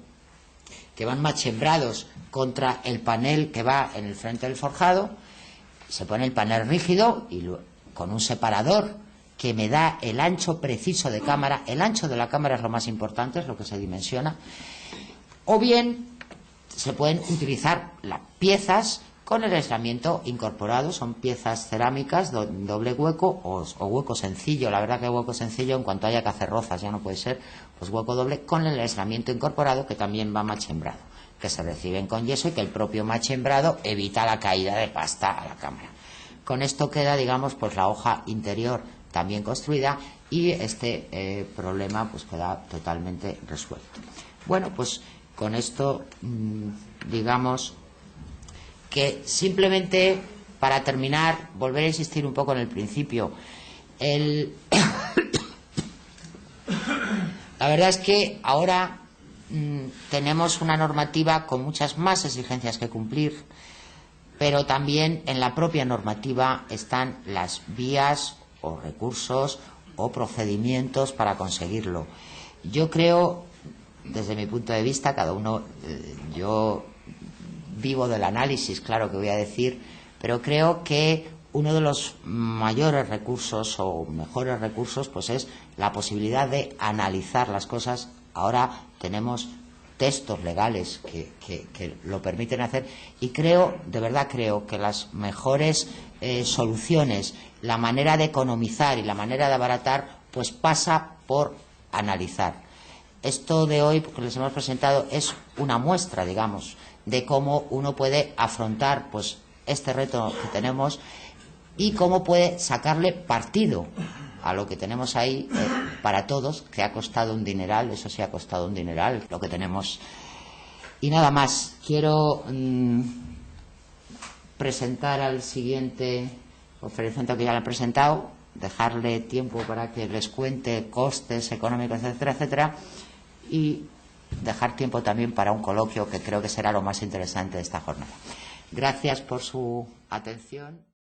que van machembrados contra el panel que va en el frente del forjado, se pone el panel rígido y con un separador que me da el ancho preciso de cámara. El ancho de la cámara es lo más importante, es lo que se dimensiona. O bien se pueden utilizar las piezas con el aislamiento incorporado. Son piezas cerámicas, doble hueco o hueco sencillo. La verdad que hueco sencillo, en cuanto haya que hacer rozas ya no puede ser, pues hueco doble con el aislamiento incorporado que también va machembrado. que se reciben con yeso y que el propio machembrado evita la caída de pasta a la cámara. Con esto queda, digamos, pues la hoja interior también construida y este problema pues queda totalmente resuelto. Bueno, pues con esto digamos que simplemente para terminar, volver a insistir un poco en el principio. La verdad es que ahora tenemos una normativa con muchas más exigencias que cumplir, pero también en la propia normativa están las vías o recursos o procedimientos para conseguirlo. Yo creo, desde mi punto de vista, cada uno, yo vivo del análisis, claro que voy a decir, pero creo que uno de los mayores recursos o mejores recursos pues es la posibilidad de analizar las cosas. Ahora tenemos textos legales que lo permiten hacer y creo, de verdad creo, que las mejores soluciones, la manera de economizar y la manera de abaratar, pues pasa por analizar. Esto de hoy que les hemos presentado es una muestra, digamos, de cómo uno puede afrontar pues este reto que tenemos y cómo puede sacarle partido a lo que tenemos ahí para todos, que ha costado un dineral, eso sí ha costado un dineral, lo que tenemos. Y nada más, quiero presentar al siguiente oferente que ya le he presentado, dejarle tiempo para que les cuente costes económicos, etcétera, etcétera, y dejar tiempo también para un coloquio que creo que será lo más interesante de esta jornada. Gracias por su atención.